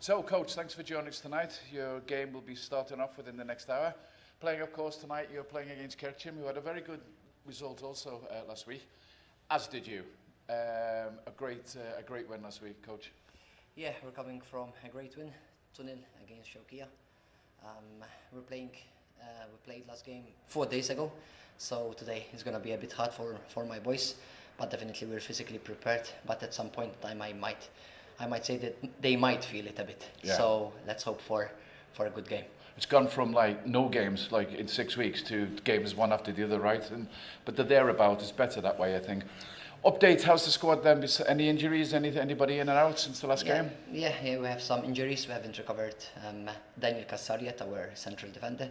So, Coach, thanks for joining us tonight. Your game will be starting off within the next hour. Playing, of course, tonight, you're playing against Kercem, who had a very good result also last week, as did you. A great win last week, Coach. Yeah, we're coming from a great win, 2-0 against Shokia. We played last game 4 days ago, so today is going to be a bit hard for my boys, but definitely we're physically prepared. But at some point in time, I might say that they might feel it a bit. Yeah. So let's hope for a good game. It's gone from like no games like in 6 weeks to games one after the other, right? But the thereabout is better that way, I think. Update, how's the squad then? Any injuries, anybody in and out since the last game? Yeah, we have some injuries. We haven't recovered Daniel Kassariat, our central defender,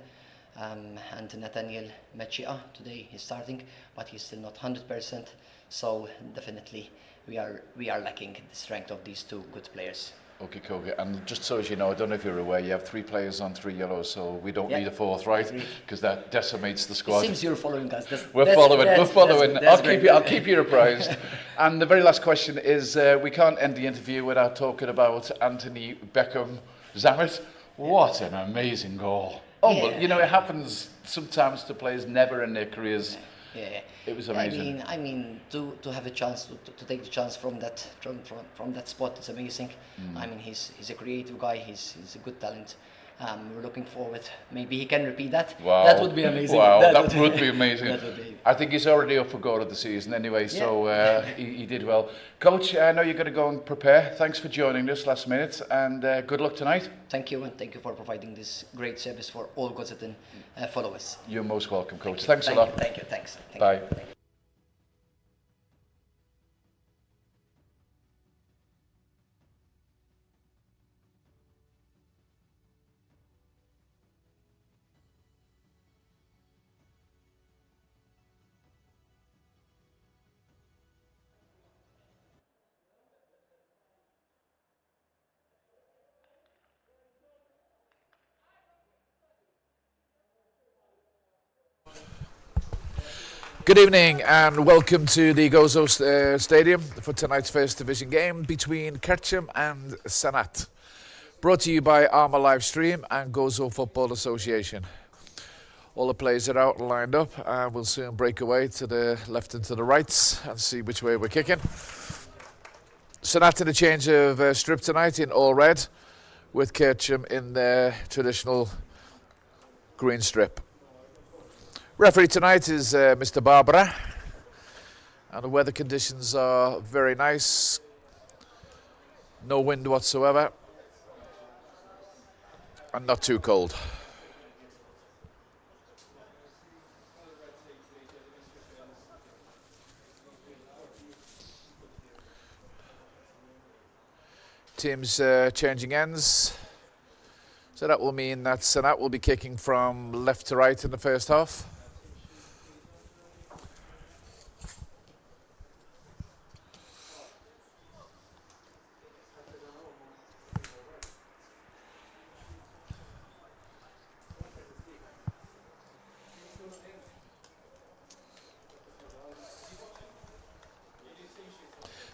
and Nathaniel Mechia. Today he's starting, but he's still not 100%. So definitely we are lacking the strength of these two good players. Okay, Koga. And just so as you know, I don't know if you're aware, you have 3 players on 3 yellows, so we don't need a 4th, right? Because that decimates the squad. It seems you're following us. We're following. I'll keep you apprised. And the very last question is, we can't end the interview without talking about Anthony Beckham Zammit. What an amazing goal! Oh, yeah. Well, you know, it happens sometimes to players never in their careers. Yeah, it was amazing. I mean, to have a chance to take the chance from that spot, it's amazing. I mean, he's a creative guy. He's a good talent. We're looking forward. Maybe he can repeat that. Wow. That would be amazing. Wow, that would be amazing. That would be. I think he's already up for goal of the season anyway, so he did well. Coach, I know you're going to go and prepare. Thanks for joining us last minute, and good luck tonight. Thank you, and thank you for providing this great service for all Gozo followers. You're most welcome, Coach. Thanks a lot. Thank you. Thanks. Bye. Thank you. Good evening and welcome to the Gozo Stadium for tonight's First Division game between Kercem and Sannat. Brought to you by Armour Livestream and Gozo Football Association. All the players are out and lined up, and we'll soon break away to the left and to the right and see which way we're kicking. Sannat in a change of strip tonight in all red, with Kercem in their traditional green strip. Referee tonight is Mr. Barbara, and the weather conditions are very nice. No wind whatsoever, and not too cold. Teams changing ends, so that will mean that Sannat will be kicking from left to right in the first half.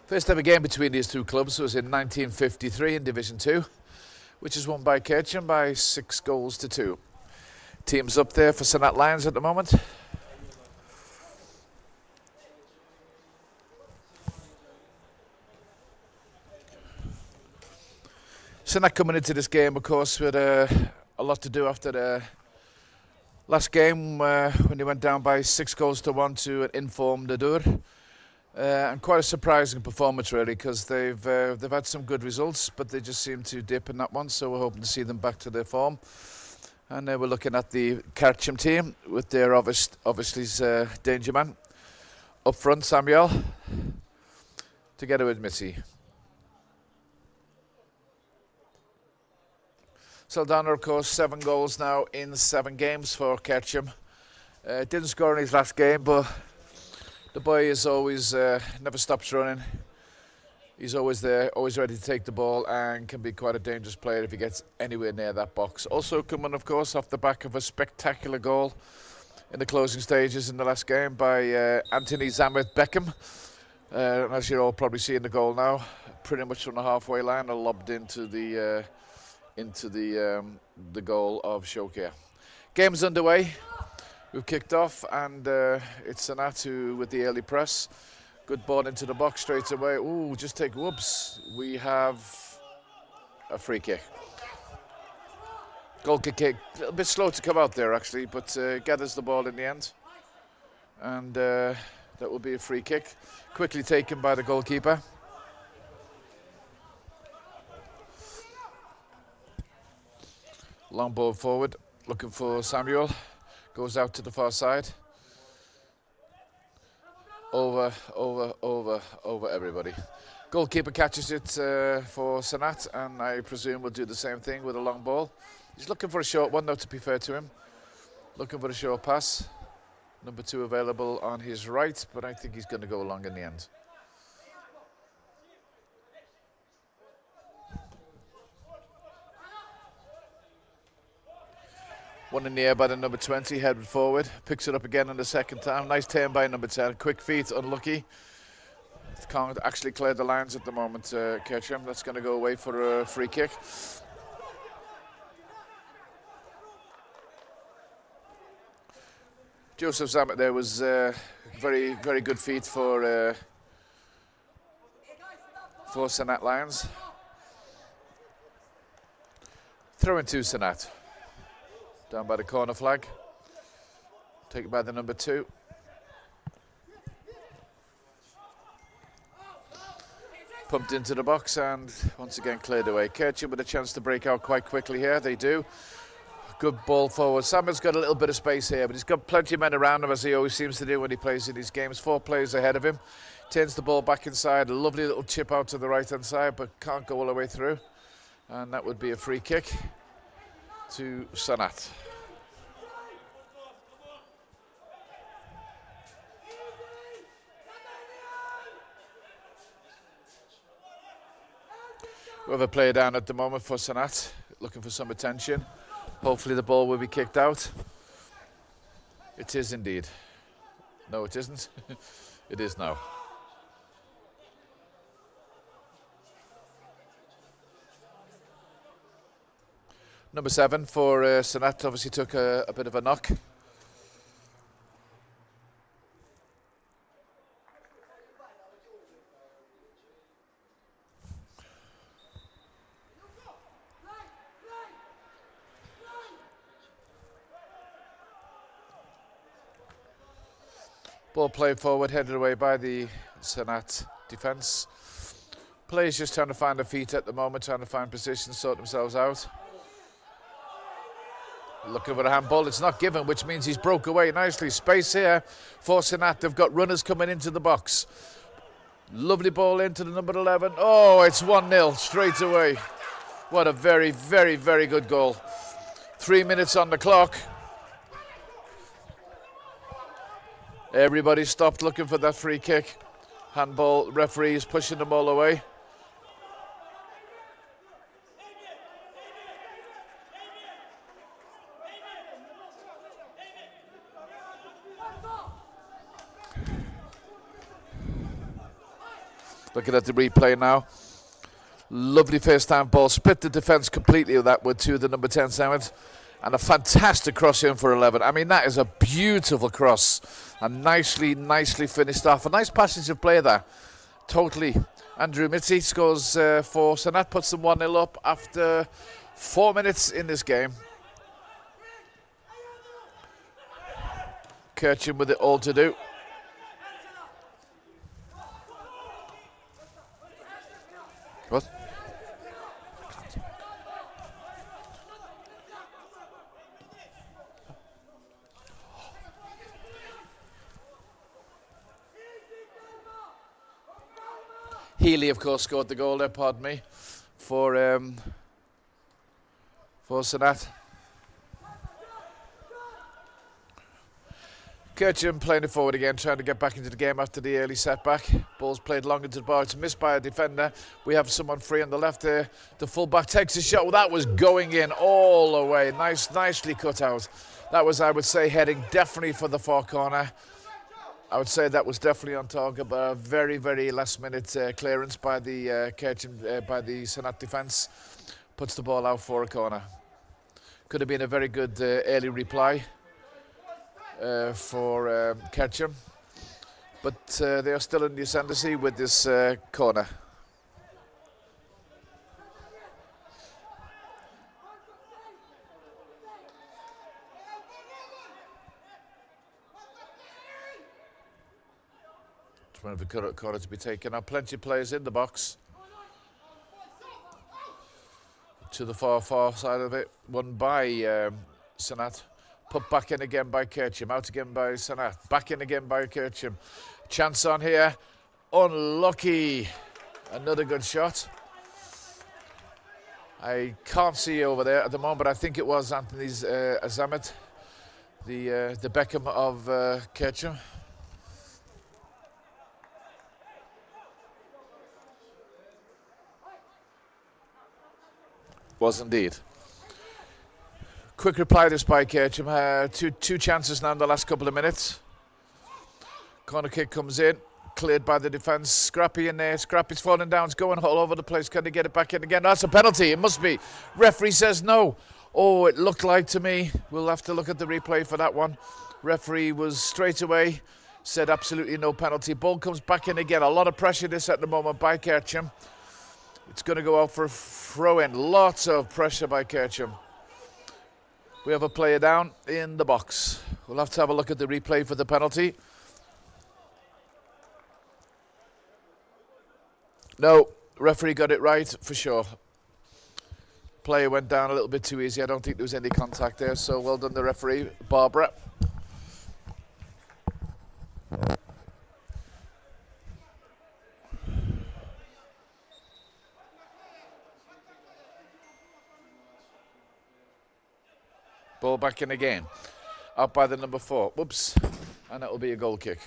First ever game between these two clubs was in 1953 in Division 2, which is won by Kercem by 6-2. Teams up there for Sannat Lions at the moment. Sannat coming into this game, of course, with a lot to do after the last game when they went down by 6-1 to an informed Adur. And quite a surprising performance really, because they've had some good results, but they just seem to dip in that one, so we're hoping to see them back to their form. And we're looking at the Kercem team with their obviously danger man up front, Samuel, together with Missy. Saldana, of course, 7 goals now in 7 games for Kercem. Didn't score in his last game, but the boy is always, never stops running. He's always there, always ready to take the ball, and can be quite a dangerous player if he gets anywhere near that box. Also coming, of course, off the back of a spectacular goal in the closing stages in the last game by Anthony Zammit Beckham. As you're all probably seeing the goal now, pretty much from the halfway line, lobbed into the into the goal of Shokia. Game's underway. We've kicked off, and it's Sannat who with the early press. Good ball into the box straight away. Ooh, just take whoops. We have a free kick. Goal kick, a little bit slow to come out there actually, but gathers the ball in the end. And that will be a free kick. Quickly taken by the goalkeeper. Long ball forward, looking for Samuel. Goes out to the far side. Over everybody. Goalkeeper catches it for Sannat, and I presume will do the same thing with a long ball. He's looking for a short one, though, to be fair to him. Looking for a short pass. Number 2 available on his right, but I think he's going to go long in the end. One in the air by the number 20, headed forward. Picks it up again on the second time. Nice turn by number 10. Quick feet, unlucky. Can't actually clear the lines at the moment, Kercem. That's going to go away for a free kick. Joseph Sannat there was very, very good feet for Sannat Lions. Throw into Sannat. Down by the corner flag. Taken by the number 2. Pumped into the box and once again cleared away. Kercem with a chance to break out quite quickly here. They do. Good ball forward. Samuel's got a little bit of space here, but he's got plenty of men around him, as he always seems to do when he plays in these games. 4 players ahead of him. Turns the ball back inside. A lovely little chip out to the right-hand side, but can't go all the way through. And that would be a free kick to Sannat. We have a player down at the moment for Sannat, looking for some attention. Hopefully the ball will be kicked out. It is indeed. No, it isn't. It is now. Number 7 for Sannat obviously took a bit of a knock. Ball played forward, headed away by the Sannat defence. Players just trying to find their feet at the moment, trying to find position, sort themselves out. Looking for a handball, it's not given, which means he's broke away nicely. Space here for Sannat. They've got runners coming into the box. Lovely ball into the number 11. Oh, it's 1-0 straight away. What a very, very, very good goal. 3 minutes on the clock. Everybody stopped looking for that free kick. Handball, referee is pushing them all away. Looking at the replay now. Lovely first time ball. Split the defence completely with that one to the number 10 Sannat. And a fantastic cross in for 11. I mean, that is a beautiful cross. And nicely finished off. A nice passage of play there. Totally. Andrew Mitzi scores for Sannat, puts them 1-0 up after 4 minutes in this game. Kercem with it all to do. What? Healy, of course, scored the goal there, pardon me, for Sannat. Kercem playing it forward again, trying to get back into the game after the early setback. Ball's played long into the box, missed by a defender. We have someone free on the left there. The fullback takes a shot. Well, that was going in all the way. Nicely cut out. That was, I would say, heading definitely for the far corner. I would say that was definitely on target, but a very, very last-minute clearance by the Kercem, by the Sannat defence. puts the ball out for a corner. Could have been a very good early reply for Kercem, but they are still in the ascendancy with this corner. It's one of the corner to be taken. Now plenty of players in the box. To the far side of it, won by Sannat. Put back in again by Kercem. Out again by Sannat. Back in again by Kercem. Chance on here. Unlucky. Another good shot. I can't see over there at the moment, but I think it was Anthony's Azamet, the Beckham of Kercem. Was indeed. Quick reply this by Kercem. Two chances now in the last couple of minutes. Corner kick comes in, cleared by the defence. Scrappy in there. Scrappy's falling down. It's going all over the place. Can they get it back in again? That's a penalty. It must be. Referee says no. Oh, it looked like to me. We'll have to look at the replay for that one. Referee was straight away. Said absolutely no penalty. Ball comes back in again. A lot of pressure this at the moment by Kercem. It's going to go out for a throw-in. Lots of pressure by Kercem. We have a player down in the box. We'll have to have a look at the replay for the penalty. No, referee got it right for sure. Player went down a little bit too easy. I don't think there was any contact there, so well done the referee, Barbara. Ball back in again. Out by the number 4. Whoops. And that will be a goal kick.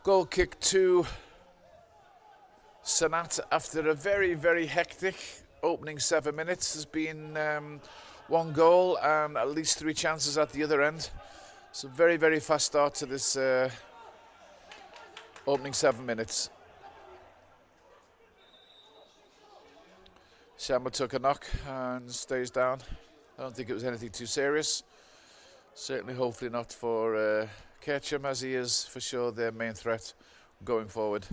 Goal kick to Sannat after a very, very hectic opening 7 minutes. There's been one goal and at least 3 chances at the other end. So very, very fast start to this opening 7 minutes. Shamma took a knock and stays down. I don't think it was anything too serious. Certainly, hopefully not for Kercem, as he is for sure their main threat going forward.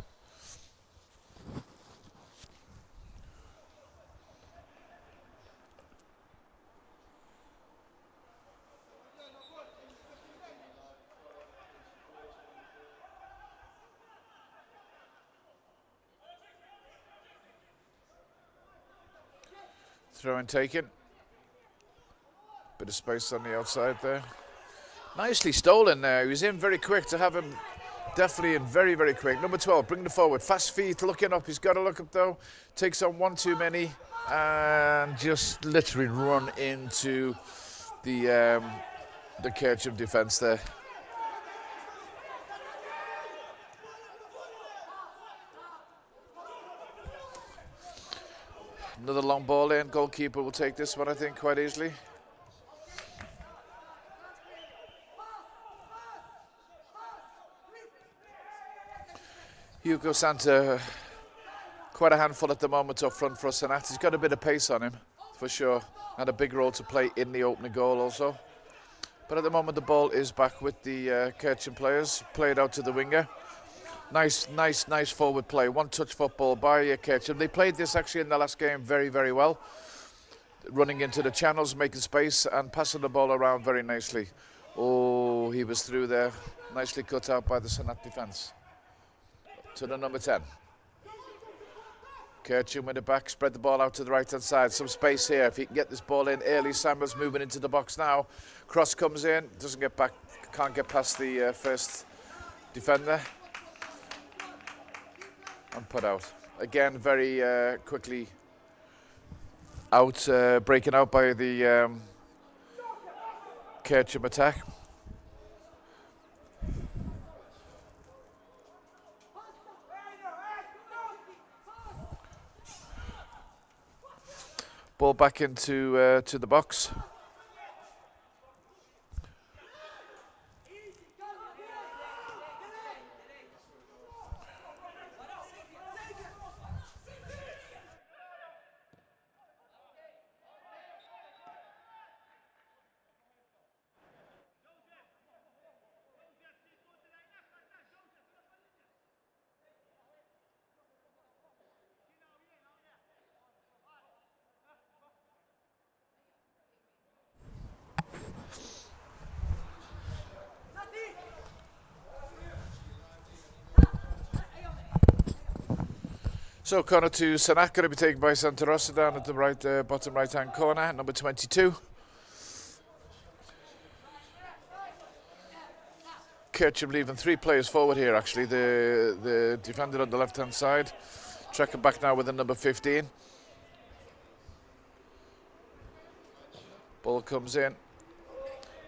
Throw and taken. Bit of space on the outside there. Nicely stolen there. He was in very quick to have him. Definitely in very, very quick. Number 12, bring the forward. Fast feet, looking up. He's got to look up though. Takes on one too many. And just literally run into the Kercem defence there. Another long ball in. Goalkeeper will take this one, I think, quite easily. Hugo Santa, quite a handful at the moment up front for Sannat. He's got a bit of pace on him, for sure. Had a big role to play in the opening goal also. But at the moment the ball is back with the Kercem players. Played out to the winger. Nice forward play. One-touch football by Kercem. They played this actually in the last game very, very well. Running into the channels, making space and passing the ball around very nicely. Oh, he was through there. Nicely cut out by the Sannat defence. To the number 10. Kercem with it back, spread the ball out to the right-hand side. Some space here. If he can get this ball in early, Samuel's moving into the box now. Cross comes in, doesn't get back, can't get past the first defender. And put out. Again, very quickly out, breaking out by the Kercem attack. Ball back into to the box. So corner to Sannat, going to be taken by Santarossa down at the right, bottom right-hand corner, number 22. Kercem leaving 3 players forward here actually. The defender on the left-hand side, tracking back now with the number 15. Ball comes in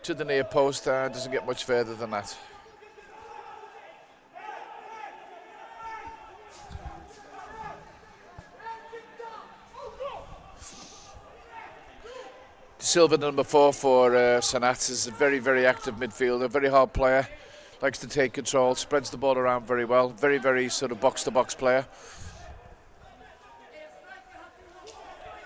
to the near post and doesn't get much further than that. Silva, number 4 for Sannat, is a very, very active midfielder, very hard player, likes to take control, spreads the ball around very well, very, very sort of box-to-box player.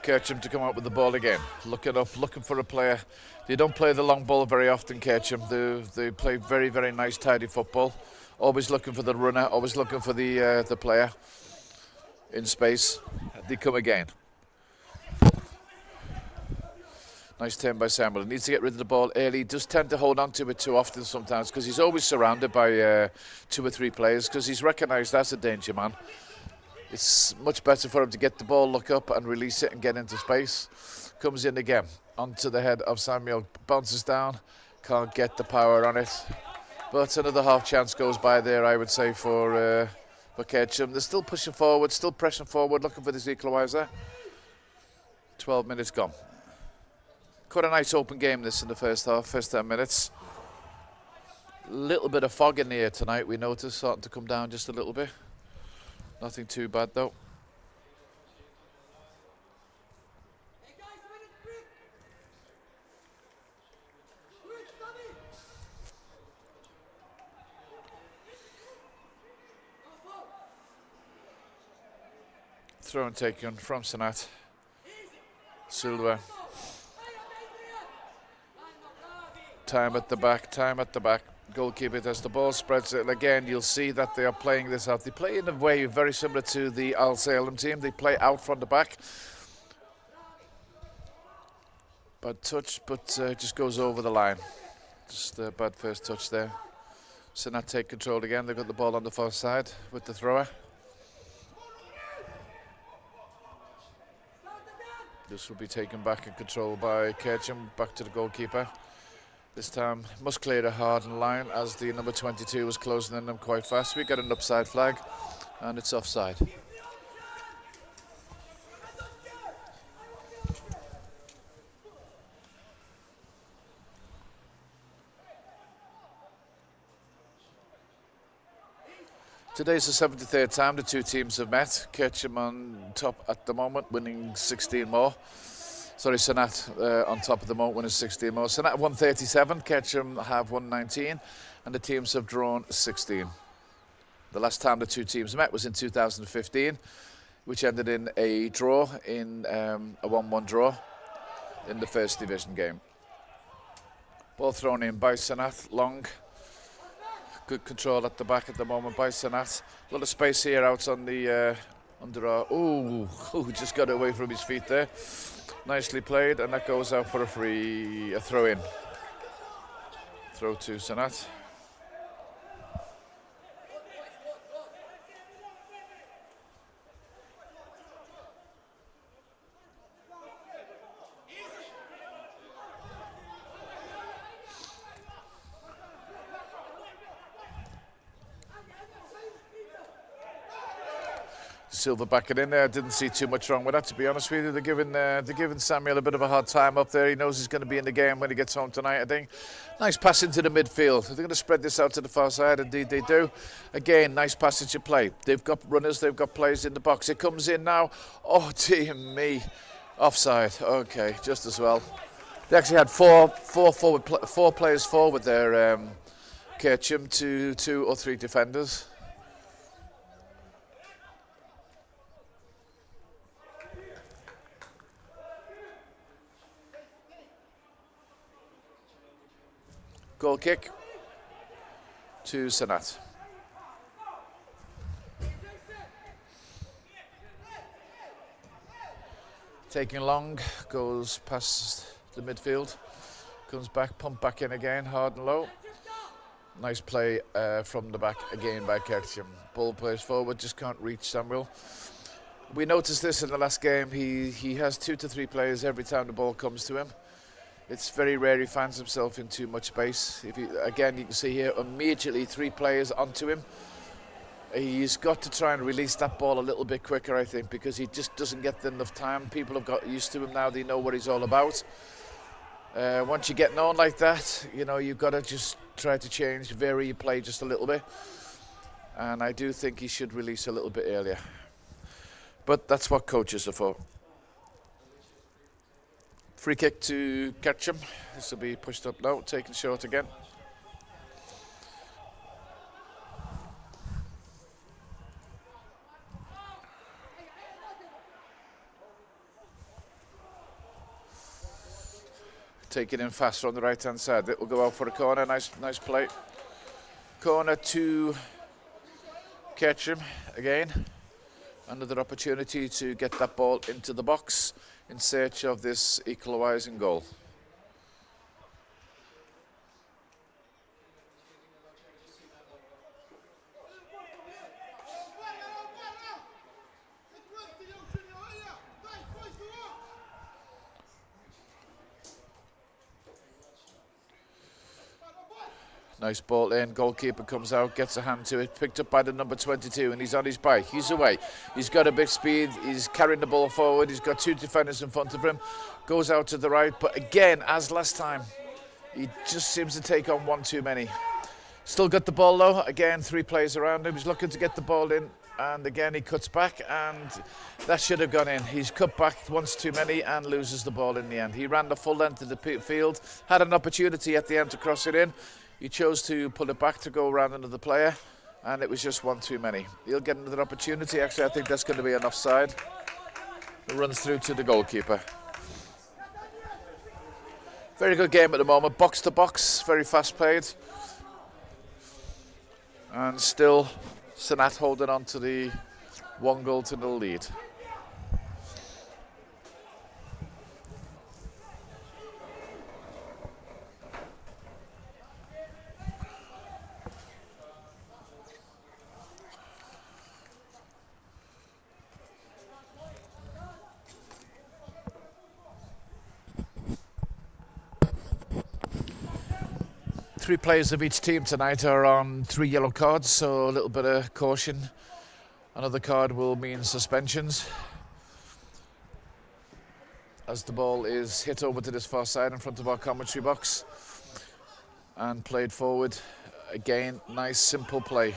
Kercem to come out with the ball again, looking up, looking for a player. They don't play the long ball very often, Kercem. They play very, very nice, tidy football. Always looking for the runner, always looking for the player in space. They come again. Nice turn by Samuel. He needs to get rid of the ball early. He does tend to hold on to it too often sometimes because he's always surrounded by 2 or 3 players because he's recognised as a danger man. It's much better for him to get the ball, look up and release it and get into space. Comes in again, onto the head of Samuel, bounces down, can't get the power on it. But another half chance goes by there, I would say, for Kercem. They're still pushing forward, still pressing forward, looking for this equaliser. 12 minutes gone. Quite a nice open game this in the first half, first 10 minutes. Little bit of fog in the air tonight, we noticed, starting to come down just a little bit. Nothing too bad though. Throw and taken from Sannat. Silva. Time at the back, time at the back. Goalkeeper as the ball spreads it again. You'll see that they are playing this out. They play in a way very similar to the Al Salem team. They play out from the back. Bad touch, but just goes over the line. Just a bad first touch there. Sannat take control again. They've got the ball on the far side with the thrower. This will be taken back and controlled by Kercem. Back to the goalkeeper. This time, must clear a hard line as the number 22 was closing in them quite fast. We got an upside flag, and it's offside. Today's the 73rd time the 2 teams have met. Kercem on top at the moment, winning 16 more. Sorry, Sannat on top of the moment, winning 16 more. Sannat 137, Kercem have 119, and the teams have drawn 16. The last time the 2 teams met was in 2015, which ended in a draw, in a 1-1 draw in the first division game. Ball thrown in by Sannat, long. Good control at the back at the moment by Sannat. A lot of space here out on the under our. Ooh, just got away from his feet there. Nicely played, and that goes out for a throw in. Throw to Sannat. Silva backing in there. Didn't see too much wrong with that, to be honest with you. They're giving Samuel a bit of a hard time up there. He knows he's going to be in the game when he gets home tonight, I think. Nice pass into the midfield. They're going to spread this out to the far side. Indeed they do. Again, nice passage of play. They've got runners. They've got players in the box. It comes in now. Oh, dear me. Offside. Okay, just as well. They actually had four players forward there. Kercem to 2 or 3 defenders. Goal kick to Sannat. Taking long, goes past the midfield, comes back, pump back in again, hard and low. Nice play from the back again by Kercem. Ball plays forward, just can't reach Samuel. we noticed this in the last game. He has 2 to 3 players every time the ball comes to him. It's very rare he finds himself in too much space. Again, you can see here immediately 3 players onto him. He's got to try and release that ball a little bit quicker, I think, because he just doesn't get enough time. People have got used to him now. They know what he's all about. Once you get known like that, you know, you've got to just try to vary your play just a little bit. And I do think he should release a little bit earlier. But that's what coaches are for. Free kick to Kercem. This will be pushed up now, taken short again. Take it in faster on the right hand side. It will go out for a corner. Nice play. Corner to Kercem again. Another opportunity to get that ball into the box in search of this equalising goal. Nice ball in, goalkeeper comes out, gets a hand to it, picked up by the number 22, and he's on his bike, he's away. He's got a big speed, he's carrying the ball forward, he's got 2 defenders in front of him, goes out to the right, but again, as last time, he just seems to take on 1 too many. Still got the ball though, again, 3 players around him, he's looking to get the ball in, and again he cuts back, and that should have gone in. He's cut back once too many and loses the ball in the end. He ran the full length of the field, had an opportunity at the end to cross it in. He chose to pull it back to go around another player, and it was just 1 too many. He'll get another opportunity. Actually, I think that's going to be an offside. It runs through to the goalkeeper. Very good game at the moment, box to box, very fast played. And still, Sannat holding on to the 1-0 lead. Three players of each team tonight are on 3 yellow cards, so a little bit of caution. Another card will mean suspensions. As the ball is hit over to this far side in front of our commentary box and played forward. Again, nice simple play.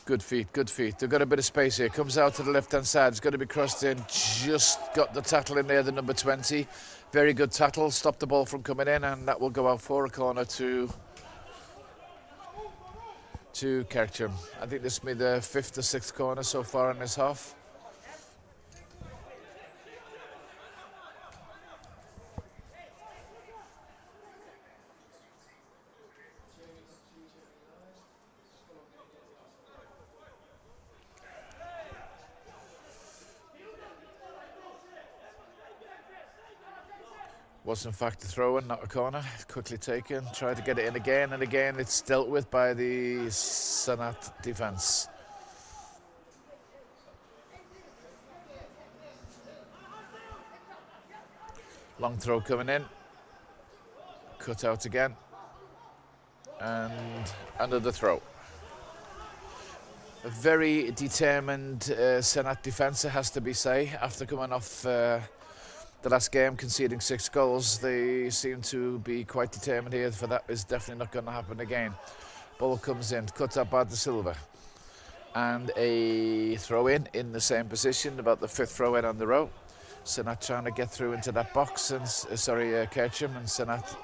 Good feet, good feet. They've got a bit of space here. Comes out to the left-hand side. It's got to be crossed in. Just got the tackle in there, the number 20. Very good tackle. Stopped the ball from coming in, and that will go out for a corner to Kercem. I think this will be the 5th or 6th corner so far in this half. Was in fact a throw-in, not a corner. Quickly taken, tried to get it in again, and again it's dealt with by the Sannat defence. Long throw coming in, cut out again, and another throw. A very determined Sannat defence, it has to be said, after coming off the last game, conceding 6 goals. They seem to be quite determined here, for that is definitely not going to happen again. Ball comes in, cut up by De Silva. And a throw-in the same position, about the 5th throw-in on the row. Sannat trying to get through into that box, and Kercem, and Sannat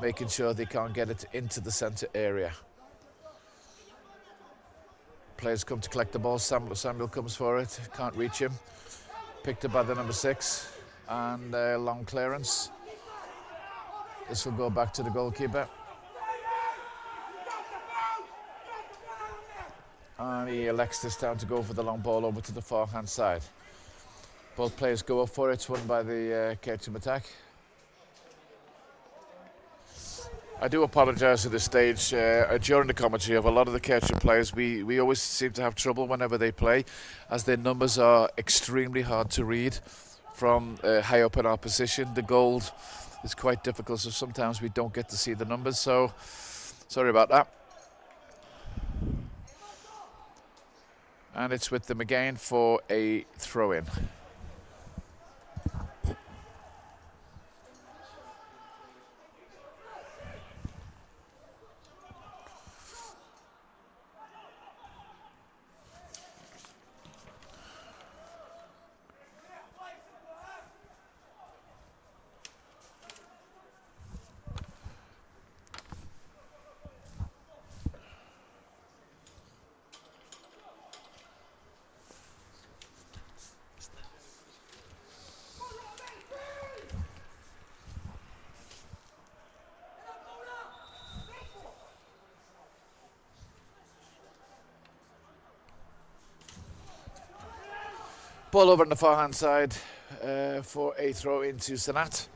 making sure they can't get it into the centre area. Players come to collect the ball. Samuel comes for it, can't reach him. Picked up by the number 6. And a long clearance. This will go back to the goalkeeper. And he elects this time to go for the long ball over to the far-hand side. Both players go up for it. It's won by the Kercem attack. I do apologise at this stage. During the commentary of a lot of the Kercem players, we always seem to have trouble whenever they play, as their numbers are extremely hard to read from high up in our position. The gold is quite difficult, so sometimes we don't get to see the numbers, so sorry about that. And it's with them again for a throw-in. Ball over on the far-hand side for a throw into Sannat.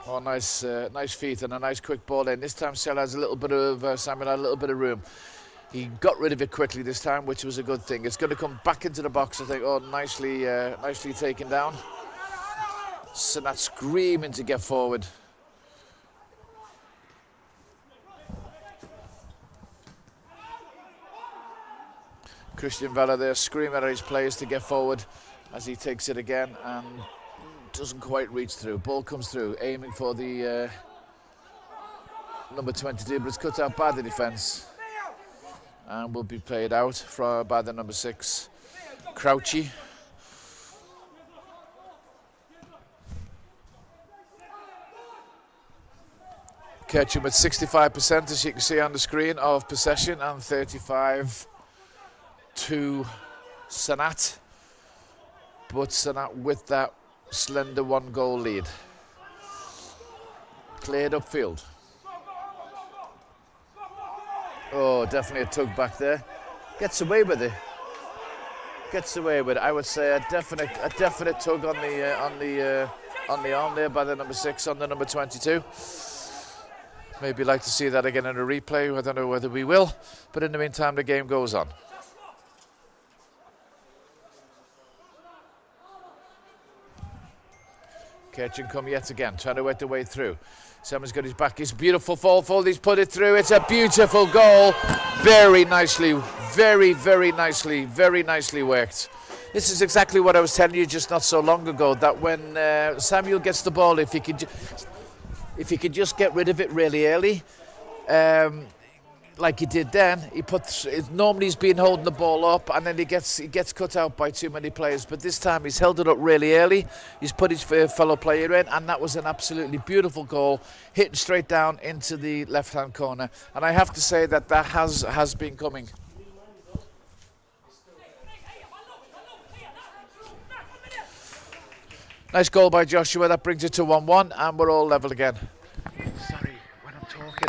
Oh, nice feet and a nice quick ball in. This time Samuel has a little bit of room. He got rid of it quickly this time, which was a good thing. It's going to come back into the box, I think. Oh, nicely taken down. Sannat screaming to get forward. Christian Vela there screaming at his players to get forward as he takes it again and doesn't quite reach through. Ball comes through, aiming for the number 22, but it's cut out by the defence and will be played out by the number 6, Crouchy. Kercem with 65%, as you can see on the screen, of possession, and 35 to Sannat, but Sannat with that slender 1-goal lead. Cleared upfield. Oh, definitely a tug back there. Gets away with it. I would say a definite tug on the arm there by the number 6 on the number 22. Maybe like to see that again in a replay. I don't know whether we will, but in the meantime the game goes on. Kercem come yet again, trying to work their way through. Someone's got his back. It's a beautiful fold. He's put it through. It's a beautiful goal. Very nicely worked. This is exactly what I was telling you just not so long ago, that when Samuel gets the ball, if he could just get rid of it really early, like he did then, normally he's been holding the ball up and then he gets cut out by too many players, but this time he's held it up really early. He's put his fellow player in, and that was an absolutely beautiful goal, hitting straight down into the left-hand corner. And I have to say that has been coming. Nice goal by Joshua. That brings it to 1-1, and we're all level again. Sorry, when I'm talking,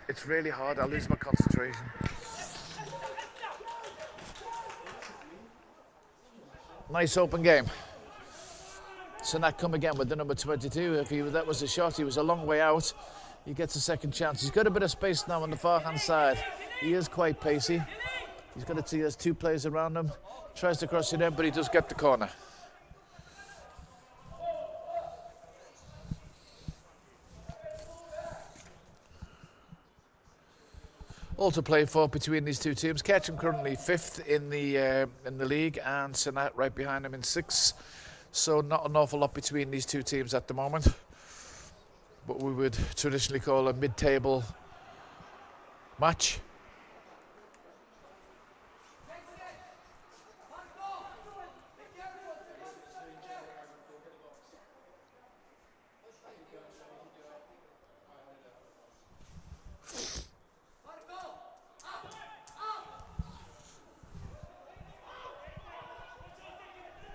it's really hard. I lose my concentration. Nice open game. Sannat come again with the number 22. That was a shot, he was a long way out. He gets a second chance. He's got a bit of space now on the far-hand side. He is quite pacey. He has 2 players around him. Tries to cross it in, but he does get the corner. All to play for between these two teams. Kercem currently 5th in the league, and Sannat right behind him in 6th. So not an awful lot between these two teams at the moment. What we would traditionally call a mid-table match.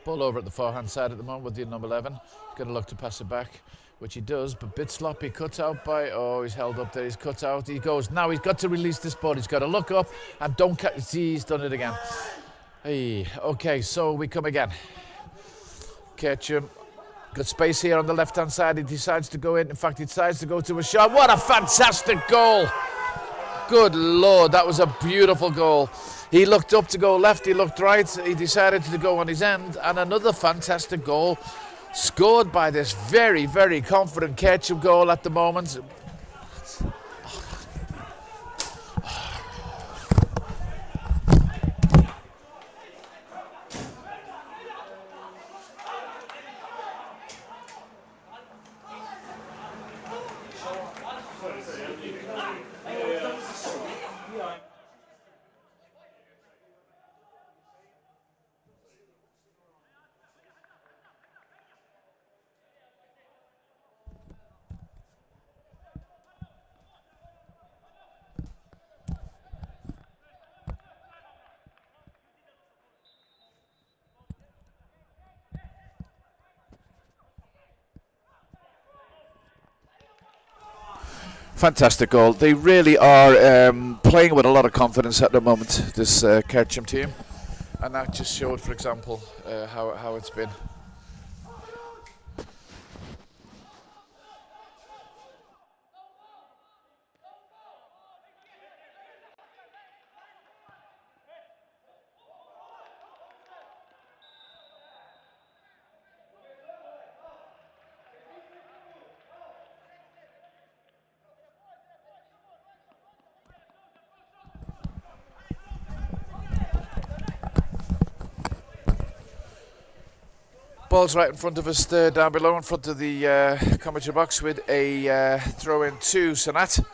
Ball over at the far-hand side at the moment with the number 11. Got to look to pass it back, which he does, but bit sloppy. Cut out by, oh, he's held up there, he's cut out. He goes, now he's got to release this ball. He's got to look up and don't catch. See, he's done it again. Hey, okay, so we come again. Kercem. Got space here on the left-hand side. He decides to go in. In fact, he decides to go to a shot. What a fantastic goal! Good Lord, that was a beautiful goal. He looked up to go left, he looked right. He decided to go on his end. And another fantastic goal scored by this very, very confident Kercem goal at the moment. Fantastic goal. They really are playing with a lot of confidence at the moment, this Kercem team. And that just showed, for example, how it's been. Ball's right in front of us there, down below, in front of the commentary box, with a throw in to Sannat,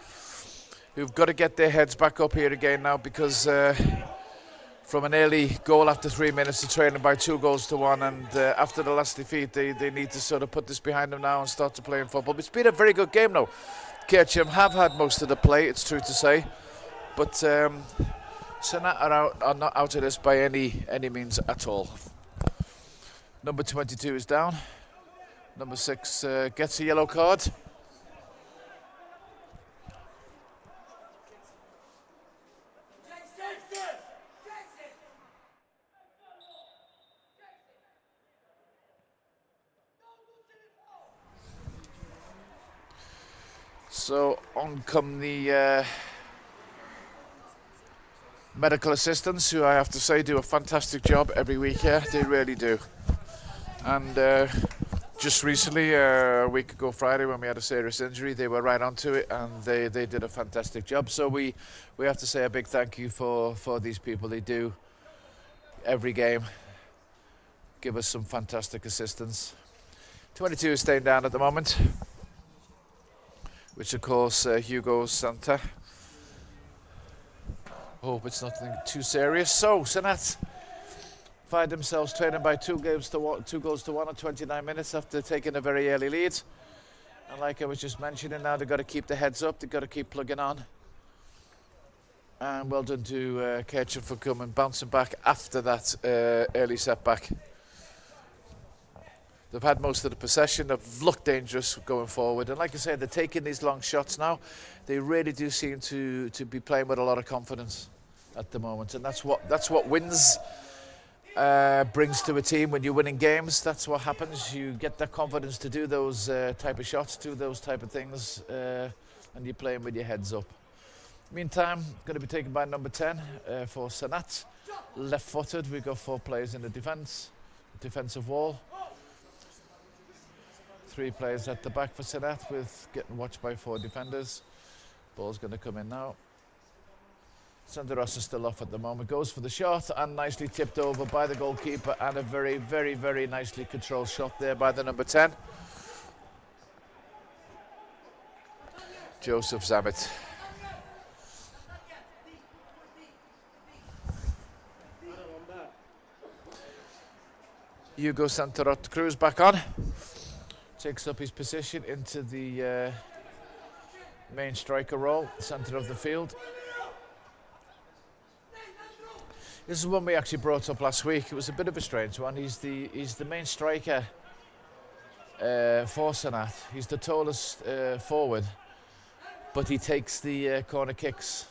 who've got to get their heads back up here again now, because from an early goal after 3 minutes to trailing by 2-1, and after the last defeat, they need to sort of put this behind them now and start to play in football. But it's been a very good game now. Kercem have had most of the play, it's true to say, but Sannat are not out of this by any means at all. Number 22 is down. Number 6 gets a yellow card. So on come the medical assistants, who I have to say do a fantastic job every week here. They really do. And just recently, a week ago Friday, when we had a serious injury, they were right onto it, and they did a fantastic job. So we have to say a big thank you for these people. They do every game give us some fantastic assistance. 22 is staying down at the moment, which of course Hugo Santa. Hope it's nothing too serious. So Sannat find themselves trailing by 2 goals to 1 at 29 minutes after taking a very early lead. And like I was just mentioning, now they've got to keep their heads up, they've got to keep plugging on. And well done to Kercem for coming, bouncing back after that early setback. They've had most of the possession, they've looked dangerous going forward. And like I said, they're taking these long shots now. They really do seem to be playing with a lot of confidence at the moment. And that's what wins brings to a team when you're winning games. That's what happens. You get that confidence to do those type of shots, do those type of things, and you're playing with your heads up. Meantime, going to be taken by number 10 for Sannat. Left-footed. We've got 4 players in the defensive wall. 3 players at the back for Sannat, with getting watched by 4 defenders. Ball's going to come in now. Sanderos is still off at the moment, goes for the shot, and nicely tipped over by the goalkeeper, and a very, very, very nicely controlled shot there by the number 10. Joseph Zamet. Hugo Santarot Cruz back on. Takes up his position into the main striker role, centre of the field. This is one we actually brought up last week. It was a bit of a strange one. He's the main striker for Sannat. He's the tallest forward, but he takes the corner kicks,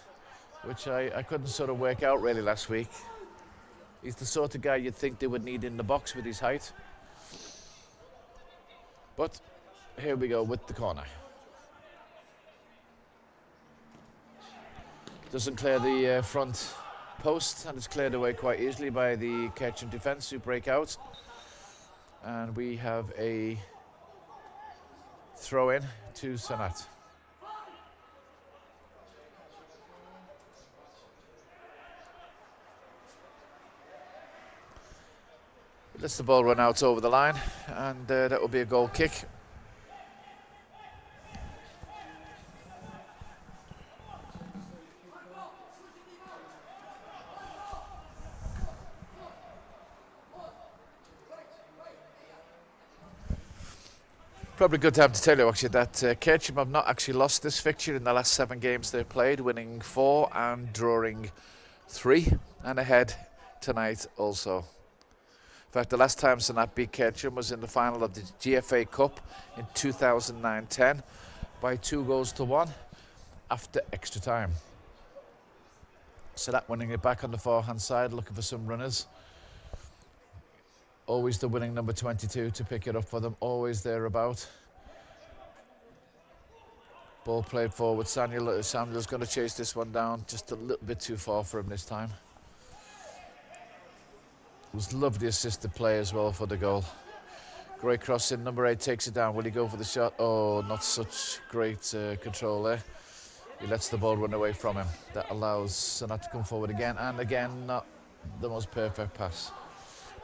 which I couldn't sort of work out really last week. He's the sort of guy you'd think they would need in the box with his height. But here we go with the corner. Doesn't clear the front post, and it's cleared away quite easily by the Kercem defence who break out. And we have a throw in to Sannat. Lets the ball run out over the line, and that will be a goal kick. Probably a good time to tell you actually that Kercem have not actually lost this fixture in the last 7 games they've played, winning 4 and drawing 3, and ahead tonight also. In fact, the last time Sannat beat Kercem was in the final of the GFA Cup in 2009-10 by 2-1 after extra time. Sannat winning it back on the forehand side, looking for some runners. Always the winning number 22 to pick it up for them, always thereabout. Ball played forward, Samuel's going to chase this one down, just a little bit too far for him this time. It was lovely assisted play as well for the goal. Great cross in, number 8 takes it down. Will he go for the shot? Oh, not such great control there. He lets the ball run away from him. That allows Sannat to come forward again, and again, not the most perfect pass.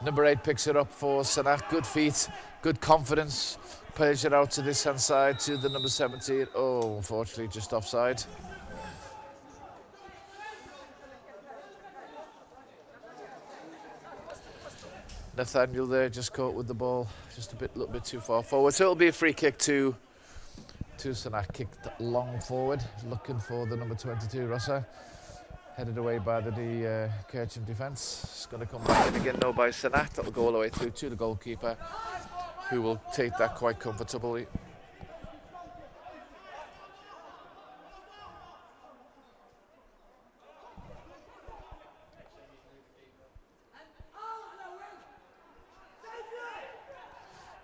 Number 8 picks it up for Sannat. Good feet, good confidence. Plays it out to this hand side to the number 17. Oh, unfortunately, just offside. Nathaniel there just caught with the ball, just a little bit too far forward. So it'll be a free kick to Sannat. Kicked long forward, looking for the number 22, Rossa. Headed away by the Kercem defence. It's going to come back in again now by Sannat. That'll go all the way through to the goalkeeper, who will take that quite comfortably.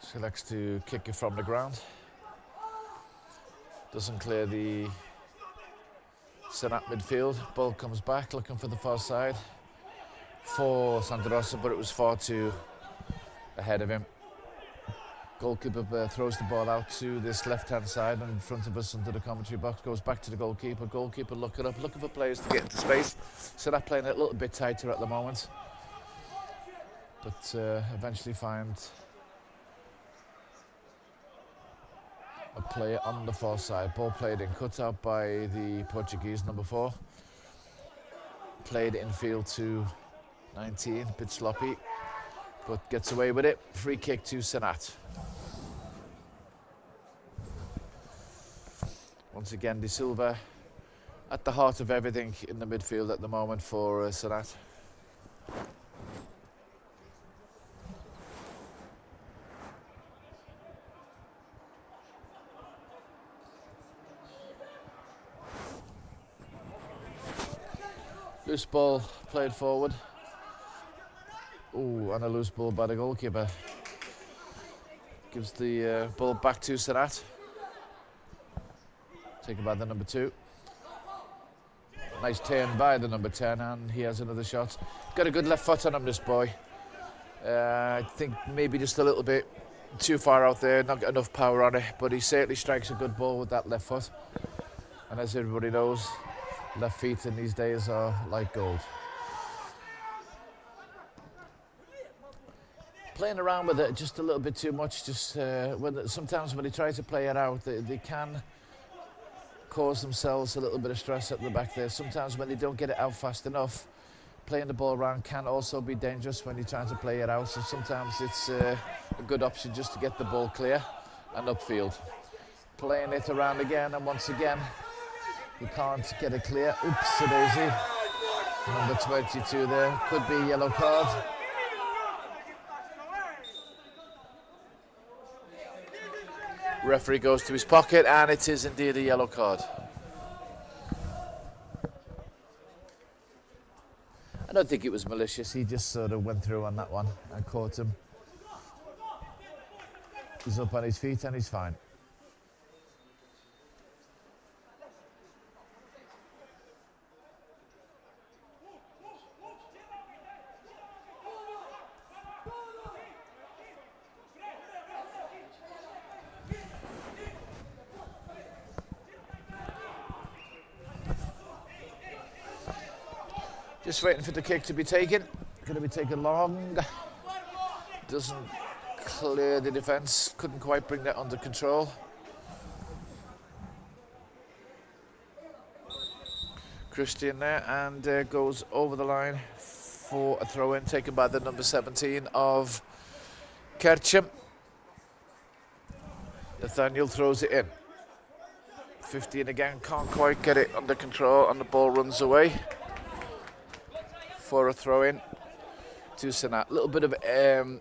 Selects to kick it from the ground. Doesn't clear the Sannat midfield. Ball comes back, looking for the far side for Santa Rosa, but it was far too ahead of him. Goalkeeper throws the ball out to this left-hand side and in front of us into the commentary box. Goes back to the goalkeeper. Goalkeeper looking up, looking for players to get into space. Sannat playing it a little bit tighter at the moment, but eventually find a player on the far side. Ball played in, cut out by the Portuguese, number 4. Played infield to 19, a bit sloppy, but gets away with it. Free kick to Sannat. Once again, De Silva at the heart of everything in the midfield at the moment for Sannat. Loose ball played forward. Ooh, and a loose ball by the goalkeeper. Gives the ball back to Sannat. Taken by the number 2. Nice turn by the number 10, and he has another shot. Got a good left foot on him, this boy. I think maybe just a little bit too far out there, not got enough power on it, but he certainly strikes a good ball with that left foot. And as everybody knows, left feet in these days are like gold. Playing around with it just a little bit too much. Just sometimes when they try to play it out, they can cause themselves a little bit of stress at the back there. Sometimes when they don't get it out fast enough, playing the ball around can also be dangerous when you're trying to play it out. So sometimes it's a good option just to get the ball clear and upfield. Playing it around again, and once again, he can't get it clear. Oops, a daisy. Number 22 there. Could be a yellow card. Referee goes to his pocket, and it is indeed a yellow card. I don't think it was malicious. He just sort of went through on that one and caught him He's up on his feet and he's fine. Just waiting for the kick to be taken. Going to be taken long. Doesn't clear the defence. Couldn't quite bring that under control. Christian there, and goes over the line for a throw-in taken by the number 17 of Kercem. Nathaniel throws it in. 15 again, can't quite get it under control, and the ball runs away for a throw-in to Sannat. A little bit of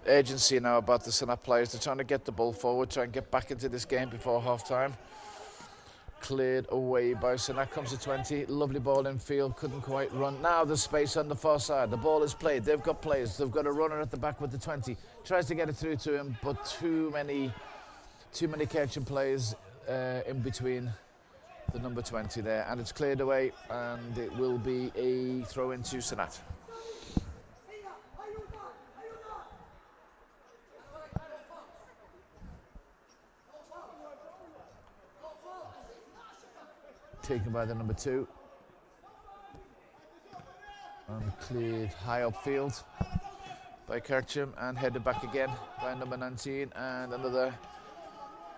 urgency now about the Sannat players. They're trying to get the ball forward, try and get back into this game before half-time. Cleared away by Sannat, comes to 20. Lovely ball in field, couldn't quite run. Now there's space on the far side. The ball is played. They've got players. They've got a runner at the back with the 20. Tries to get it through to him, but too many Kercem players in between the number 20 there. And it's cleared away, and it will be a throw into Sannat. Taken by the number 2 and cleared high upfield by Kercem and headed back again by number 19, and another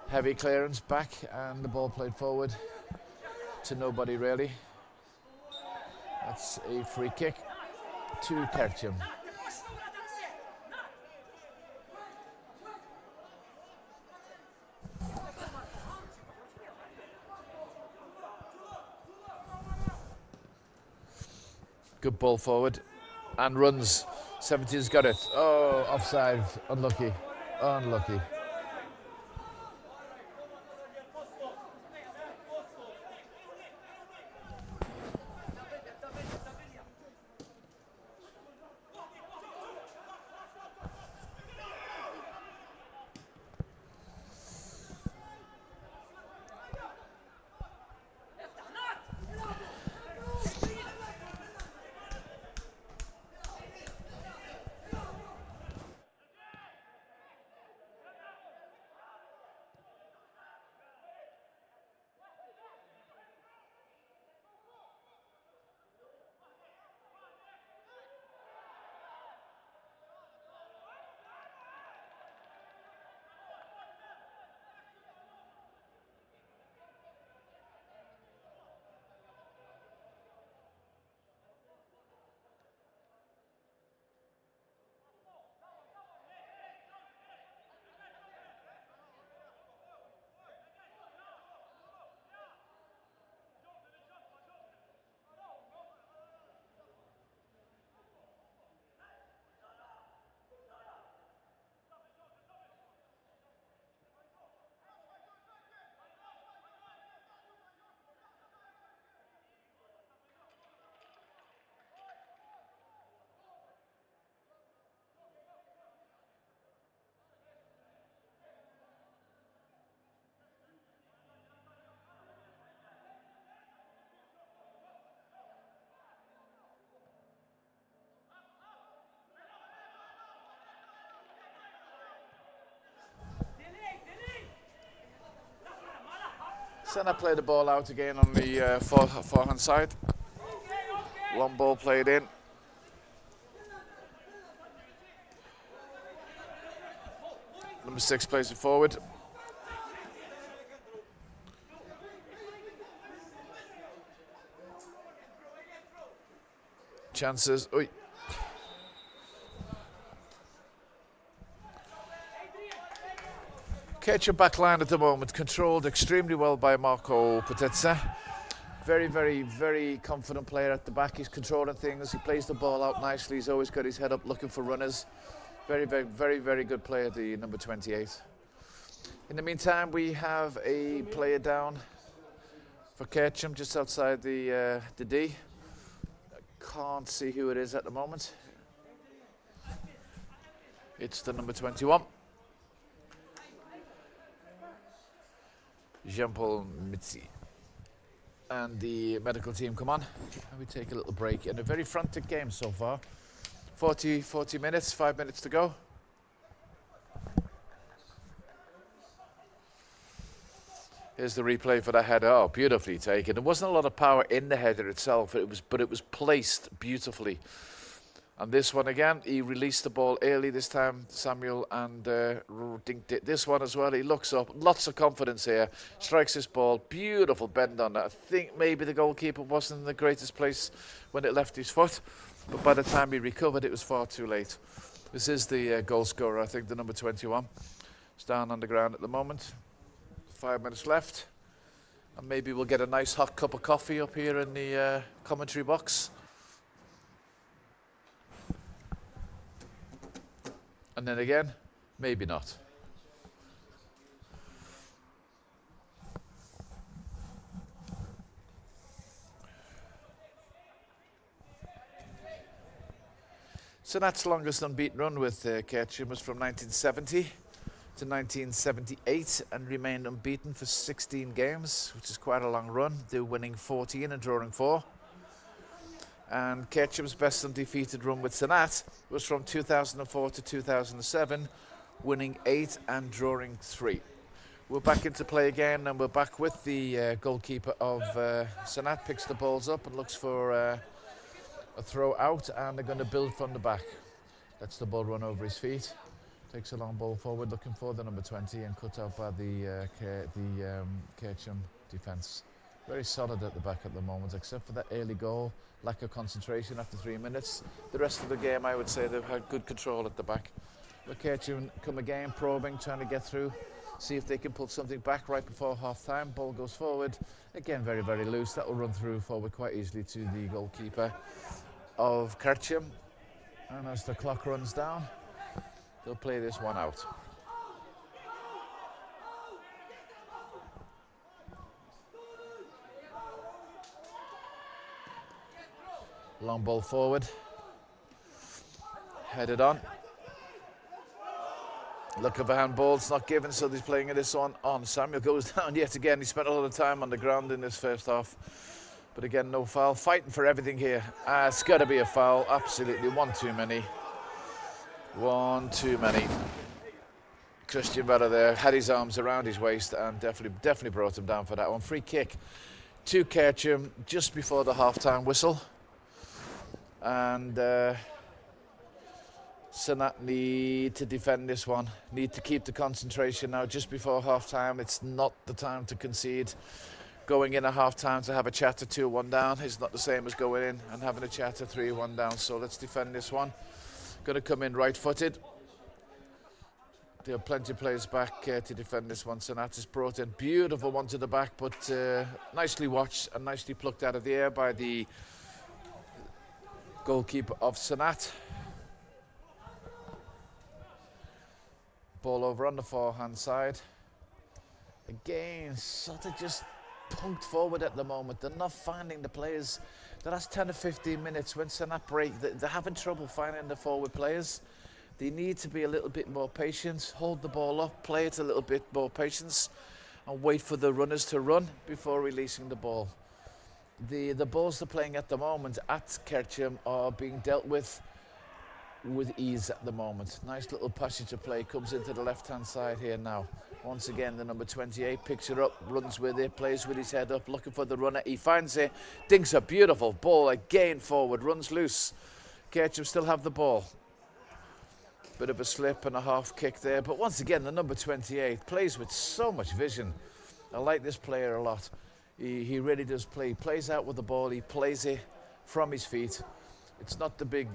heavy clearance back, and the ball played forward to nobody really. That's a free kick to Kercem. Good ball forward and runs. 17's got it. Oh, offside. Unlucky. Unlucky. Sannat played the ball out again on the forehand side. One ball played in. Number 6 plays it forward. Chances. Oi. Kercem back line at the moment, controlled extremely well by Marco Potezza. Very, very, very confident player at the back. He's controlling things. He plays the ball out nicely. He's always got his head up looking for runners. Very, very, very, very good player, the number 28. In the meantime, we have a player down for Kercem just outside the D. I can't see who it is at the moment. It's the number 21. Jean-Paul Mitzi. And the medical team come on. And we take a little break in a very frantic game so far. 40 minutes, 5 minutes to go. Here's the replay for the header. Oh, beautifully taken. There wasn't a lot of power in the header itself, but it was placed beautifully. And this one again, he released the ball early this time, Samuel, and dinked it. This one as well, he looks up, lots of confidence here, strikes this ball, beautiful bend on it. I think maybe the goalkeeper wasn't in the greatest place when it left his foot, but by the time he recovered, it was far too late. This is the goal scorer, I think, the number 21. It's down on the ground at the moment. 5 minutes left, and maybe we'll get a nice hot cup of coffee up here in the commentary box. And then again, maybe not. Sannat's longest unbeaten run with Kercem was from 1970 to 1978 and remained unbeaten for 16 games, which is quite a long run. They're winning 14 and drawing 4. And Kercem's best undefeated run with Sannat was from 2004 to 2007, winning 8 and drawing 3. We're back into play again, and we're back with the goalkeeper of Sannat. Picks the balls up and looks for a throw out, and they're going to build from the back. Lets the ball run over his feet. Takes a long ball forward, looking for the number 20, and cut out by the Kercem defence. Very solid at the back at the moment, except for that early goal. Lack of concentration after 3 minutes. The rest of the game, I would say, they've had good control at the back. But Kercem come again, probing, trying to get through, see if they can pull something back right before half-time. Ball goes forward. Again, very, very loose. That will run through forward quite easily to the goalkeeper of Kercem. And as the clock runs down, they'll play this one out. Long ball forward, headed on. Look of a handball, it's not given, so he's playing this one on. Samuel goes down yet again. He spent a lot of time on the ground in this first half, but again, no foul. Fighting for everything here. It's got to be a foul, absolutely. One too many. One too many. Christian Berra there had his arms around his waist and definitely brought him down for that one. Free kick to Kercem just before the half-time whistle. And Sannat need to defend this one, need to keep the concentration now just before half-time. It's not the time to concede. Going in at half-time to have a chat to 2-1 down is not the same as going in and having a chat to 3-1 down. So let's defend this one. Going to come in right-footed. There are plenty of players back to defend this one. Sannat is brought in. Beautiful one to the back, but nicely watched and nicely plucked out of the air by the goalkeeper of Sannat. Ball over on the forehand side. Again, sort of just punked forward at the moment. They're not finding the players. The last 10 or 15 minutes when Sannat break, they're having trouble finding the forward players. They need to be a little bit more patient, hold the ball up, play it a little bit more patience, and wait for the runners to run before releasing the ball. The balls they're playing at the moment at Kercem are being dealt with ease at the moment. Nice little passage of play comes into the left-hand side here now. Once again, the number 28 picks it up, runs with it, plays with his head up, looking for the runner. He finds it, dinks a beautiful ball again forward, runs loose. Kercem still have the ball. Bit of a slip and a half kick there, but once again, the number 28 plays with so much vision. I like this player a lot. He really does play. He plays out with the ball. He plays it from his feet. It's not the big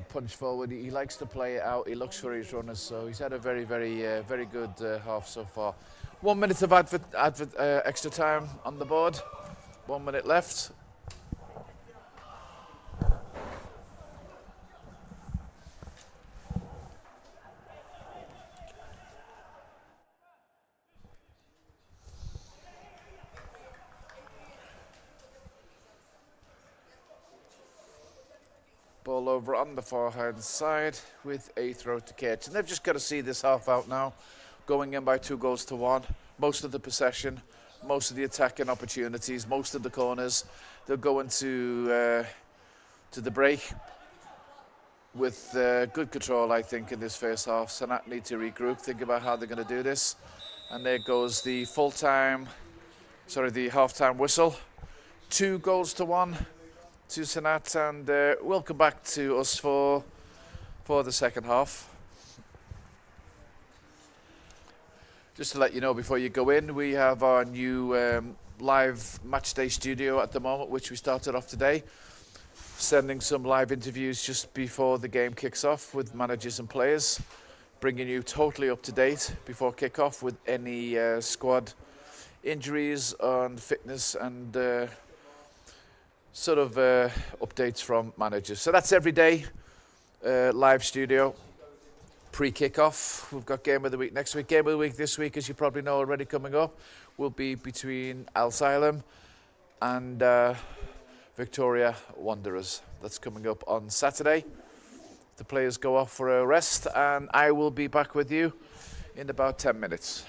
punch forward. He likes to play it out. He looks for his runners. So he's had a very, very good half so far. 1 minute of extra time on the board. 1 minute left. Ball over on the forehand side with a throw to Kercem. They've just got to see this half out now. going in by 2-1. Most of the possession, most of the attacking opportunities, most of the corners. They'll go into to the break with good control, I think, in this first half. Sannat need to regroup, think about how they're going to do this. And there goes the the half-time whistle. 2-1 to Sannat, and we'll come back to us for the second half. Just to let you know before you go in, we have our new live matchday studio at the moment, which we started off today, sending some live interviews just before the game kicks off with managers and players, bringing you totally up to date before kick-off with any squad injuries and fitness and updates from managers. So that's every day, live studio, pre-kick-off. We've got Game of the Week next week. Game of the Week this week, as you probably know already, coming up, will be between Al Salem and Victoria Wanderers. That's coming up on Saturday. The players go off for a rest, and I will be back with you in about 10 minutes.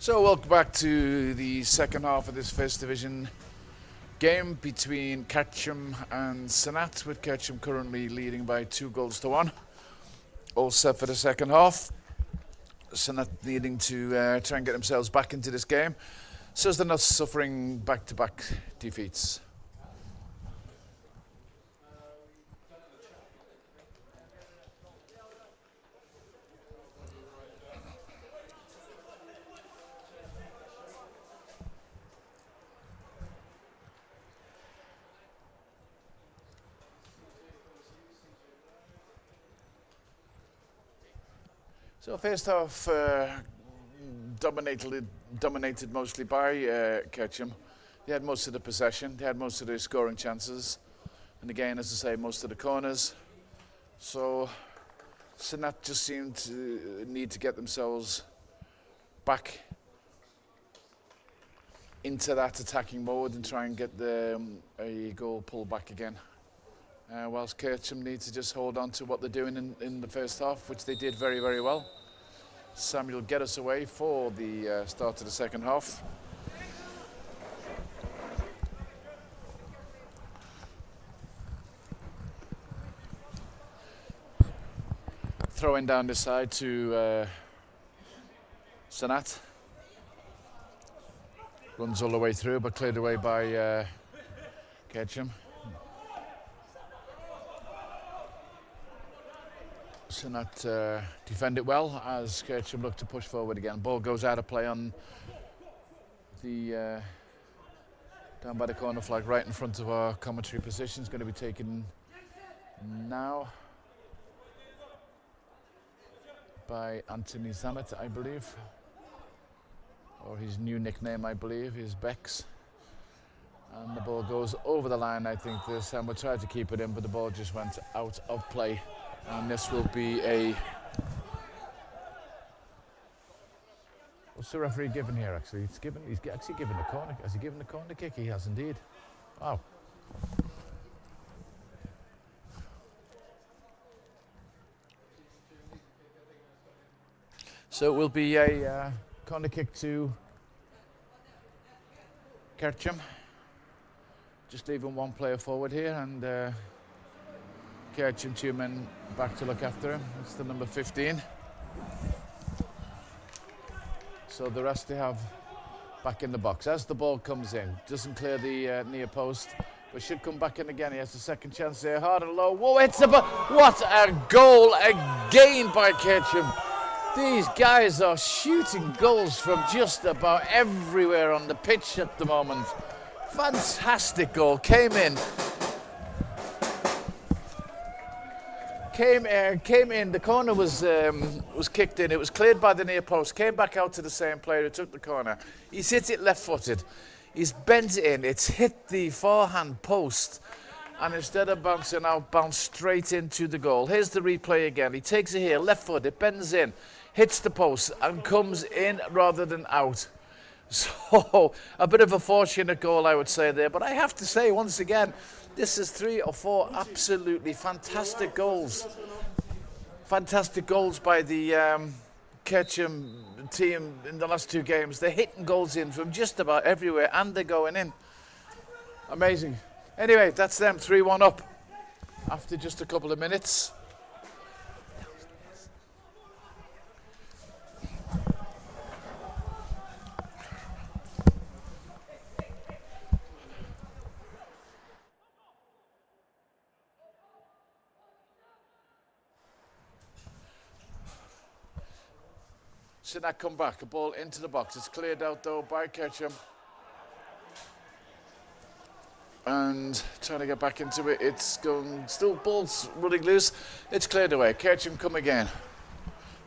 So welcome back to the second half of this first division game between Kercem and Sannat, with Kercem currently leading by 2-1. All set for the second half. Sannat needing to try and get themselves back into this game so as they're not suffering back-to-back defeats. So first half dominated mostly by Kercem. They had most of the possession, they had most of the scoring chances, and again, as I say, most of the corners. So Sannat just seemed to need to get themselves back into that attacking mode and try and get a goal pulled back again. Whilst Kercem need to just hold on to what they're doing in the first half, which they did very, very well. Samuel get us away for the start of the second half. Throwing down this side to Sannat. Runs all the way through, but cleared away by Kercem. Sannat defend it well as Kercem look to push forward again. Ball goes out of play on the down by the corner flag, right in front of our commentary position. It's going to be taken now by Anthony Sannat, I believe, or his new nickname, I believe, is Bex. And the ball goes over the line. I think this time we'll try to keep it in, but the ball just went out of play. And this will be a... What's the referee given here, actually? He's actually given a corner. Has he given a corner kick? He has indeed. Wow. So it will be a corner kick to Kercem. Just leaving one player forward here, and Kercem, 2 men back to look after him. It's the number 15. So the rest they have back in the box. As the ball comes in, doesn't clear the near post, but should come back in again. He has a second chance there, hard and low. Whoa, it's a what a goal again by Kercem. These guys are shooting goals from just about everywhere on the pitch at the moment. Fantastic goal, came in. Came in, the corner was kicked in, it was cleared by the near post, came back out to the same player who took the corner. He's hit it left-footed, he's bent it in, it's hit the forehand post, and instead of bouncing out, bounced straight into the goal. Here's the replay again, he takes it here, left-footed, bends in, hits the post, and comes in rather than out. So, a bit of a fortunate goal, I would say there, but I have to say, once again, this is 3 or 4 absolutely fantastic goals. Fantastic goals by the Kercem team in the last 2 games. They're hitting goals in from just about everywhere, and they're going in. Amazing. Anyway, that's them, 3-1 up after just a couple of minutes. Sannat come back, a ball into the box. It's cleared out though by Kercem. And trying to get back into it. It's going, still ball's running loose. It's cleared away. Kercem come again.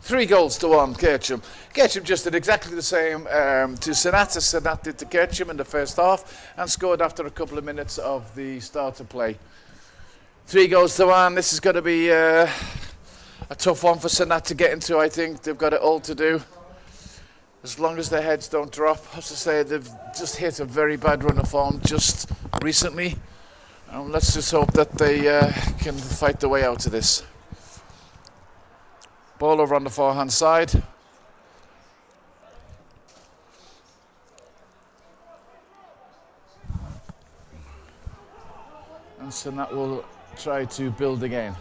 3-1, Kercem. Kercem just did exactly the same to Sannat as Sannat did to Kercem in the first half and scored after a couple of minutes of the start of play. 3-1. This is going to be a tough one for Sannat to get into, I think. They've got it all to do. As long as their heads don't drop. I have to say, they've just hit a very bad run of form just recently. Let's just hope that they can fight their way out of this. Ball over on the forehand side. Sannat will try to build again.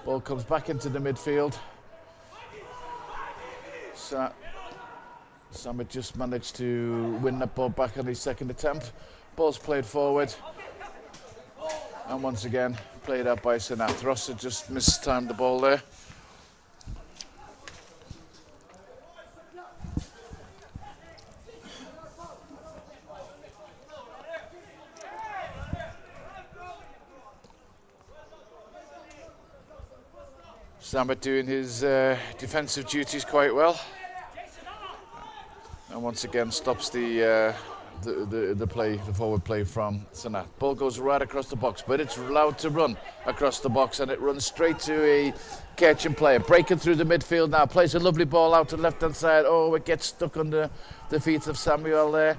Ball comes back into the midfield. Sannat just managed to win that ball back on his second attempt. Ball's played forward. And once again, played out by Sannat. Ross had just mistimed the ball there. Sannat doing his defensive duties quite well, and once again stops the forward play from Sannat. Ball goes right across the box, but it's allowed to run across the box, and it runs straight to a Kercem player. Breaking through the midfield now, plays a lovely ball out to the left-hand side. Oh, it gets stuck under the feet of Samuel there.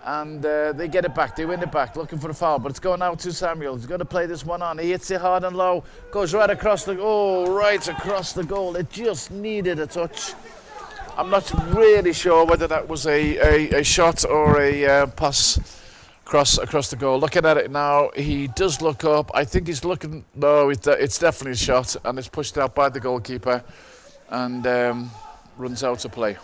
And they get it back, they win it back, looking for a foul, but it's going out to Samuel. He's going to play this one on. He hits it hard and low, goes right across the goal. It just needed a touch. I'm not really sure whether that was a shot or a pass across the goal. Looking at it now, he does look up. I think he's looking, no, it's definitely a shot, and it's pushed out by the goalkeeper and runs out to play.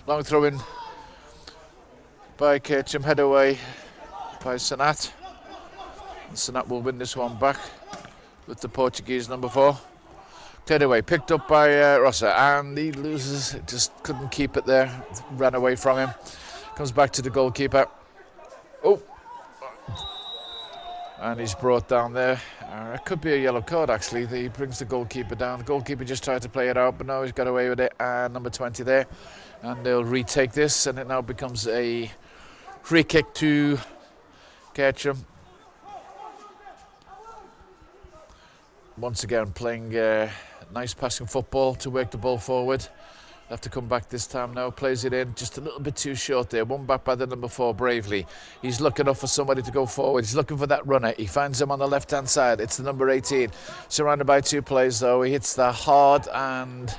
Long throw in by Kercem, head away by Sannat. And Sannat will win this one back with the Portuguese number 4. Cleared away, picked up by Rossa, and he loses, just couldn't keep it there, ran away from him. Comes back to the goalkeeper. Oh! And he's brought down there. It could be a yellow card actually. He brings the goalkeeper down. The goalkeeper just tried to play it out, but no, he's got away with it. And number 20 there. And they'll retake this, and it now becomes a free kick to Kercem. Once again, playing nice passing football to work the ball forward. Have to come back this time now, plays it in, just a little bit too short there. One back by the number 4, Bravely. He's looking up for somebody to go forward. He's looking for that runner. He finds him on the left-hand side. It's the number 18. Surrounded by 2 players, though. He hits that hard and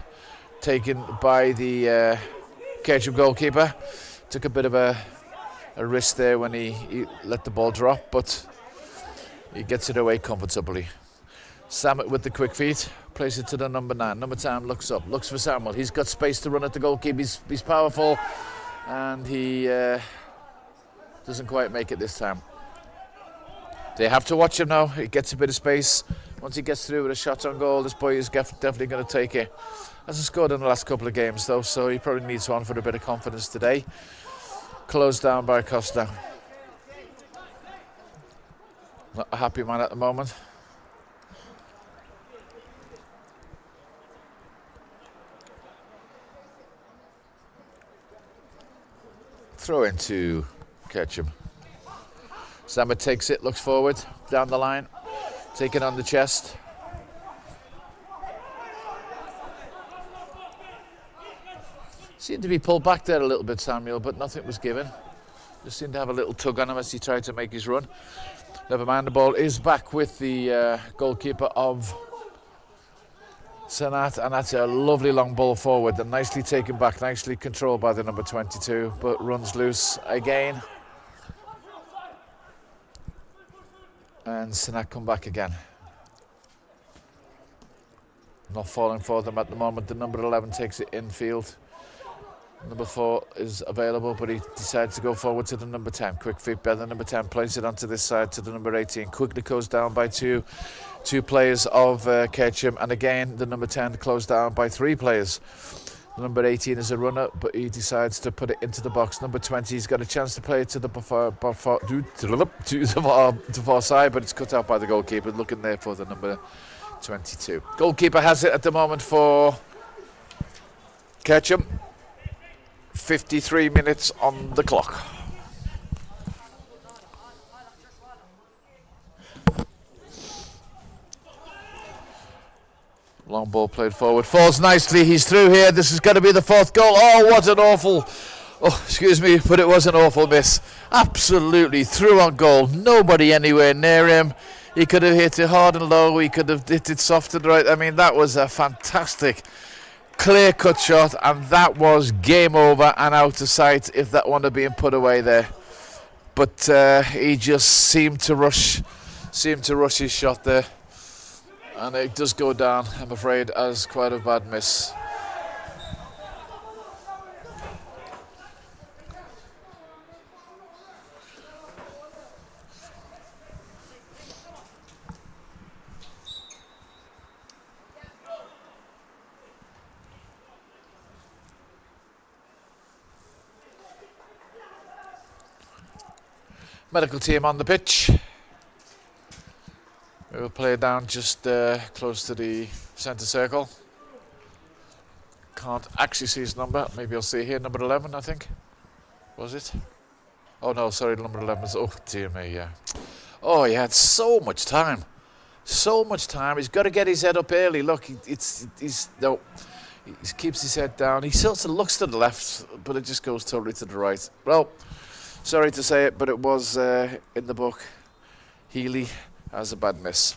taken by the Kercem goalkeeper. Took a bit of a risk there when he let the ball drop, but he gets it away comfortably. Sannat with the quick feet, plays it to the number 9. Number 10 looks up, looks for Samuel. He's got space to run at the goalkeeper. He's powerful, and he doesn't quite make it this time. They have to watch him now. He gets a bit of space. Once he gets through with a shot on goal, this boy is definitely going to take it. Hasn't scored in the last couple of games though, so he probably needs one for a bit of confidence today. Closed down by Costa. Not a happy man at the moment. Throw into Kercem. Sannat takes it, looks forward, down the line, taking on the chest. Seemed to be pulled back there a little bit, Samuel, but nothing was given. Just seemed to have a little tug on him as he tried to make his run. Never mind, the ball is back with the goalkeeper of Sannat, and that's a lovely long ball forward and nicely taken back, nicely controlled by the number 22, but runs loose again. And Sannat come back again. Not falling for them at the moment. The number 11 takes it infield. Number 4 is available, but he decides to go forward to the number 10. Quick feet by the number 10, plays it onto this side to the number 18. Quickly goes down by two players of Kercem, and again the number 10 closed down by 3 players. The number 18 is a runner, but he decides to put it into the box. Number 20, he's got a chance to play it to the far side, but it's cut out by the goalkeeper. Looking there for the number 22. Goalkeeper has it at the moment for Kercem. 53 minutes on the clock. Long ball played forward, falls nicely, he's through here. This is going to be the 4th goal. Oh, what an awful Oh, excuse me, but it was an awful miss. Absolutely through on goal. Nobody anywhere near him. He could have hit it hard and low. He could have hit it soft and right. I mean, that was a fantastic, clear-cut shot, and that was game over and out of sight if that one had been put away there. But he just seemed to rush his shot there, and it does go down, I'm afraid, as quite a bad miss. Medical team on the pitch. We will play down just close to the centre circle. Can't actually see his number. Maybe I'll see here, number 11, I think. Was it? Oh no, sorry, number 11 is, oh dear me, yeah. Oh, he had so much time. So much time. He's got to get his head up early. Look, he keeps his head down. He sort of looks to the left, but it just goes totally to the right. Well, sorry to say it, but it was in the book. Healy has a bad miss.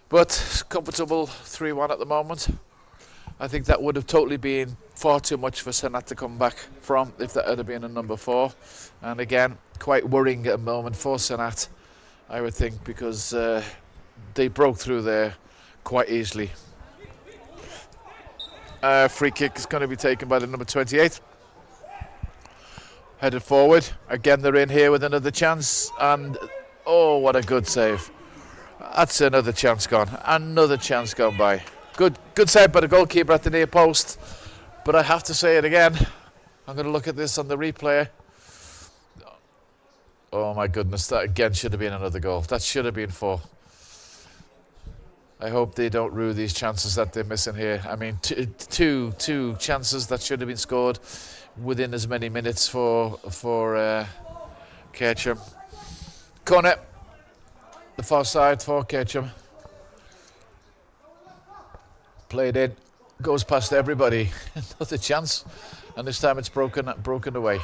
But comfortable 3-1 at the moment. I think that would have totally been far too much for Sannat to come back from if that had been a number 4. And again, quite worrying at the moment for Sannat, I would think, because they broke through there quite easily. Free kick is going to be taken by the number 28. Headed forward. Again, they're in here with another chance. And, oh, what a good save. That's another chance gone. Another chance gone by. Good save by the goalkeeper at the near post. But I have to say it again. I'm going to look at this on the replay. Oh, my goodness. That, again, should have been another goal. That should have been 4. I hope they don't rue these chances that they're missing here. I mean, two chances that should have been scored within as many minutes for Kercem. Corner, the far side for Kercem. Played in, goes past everybody. Another chance, and this time it's broken away.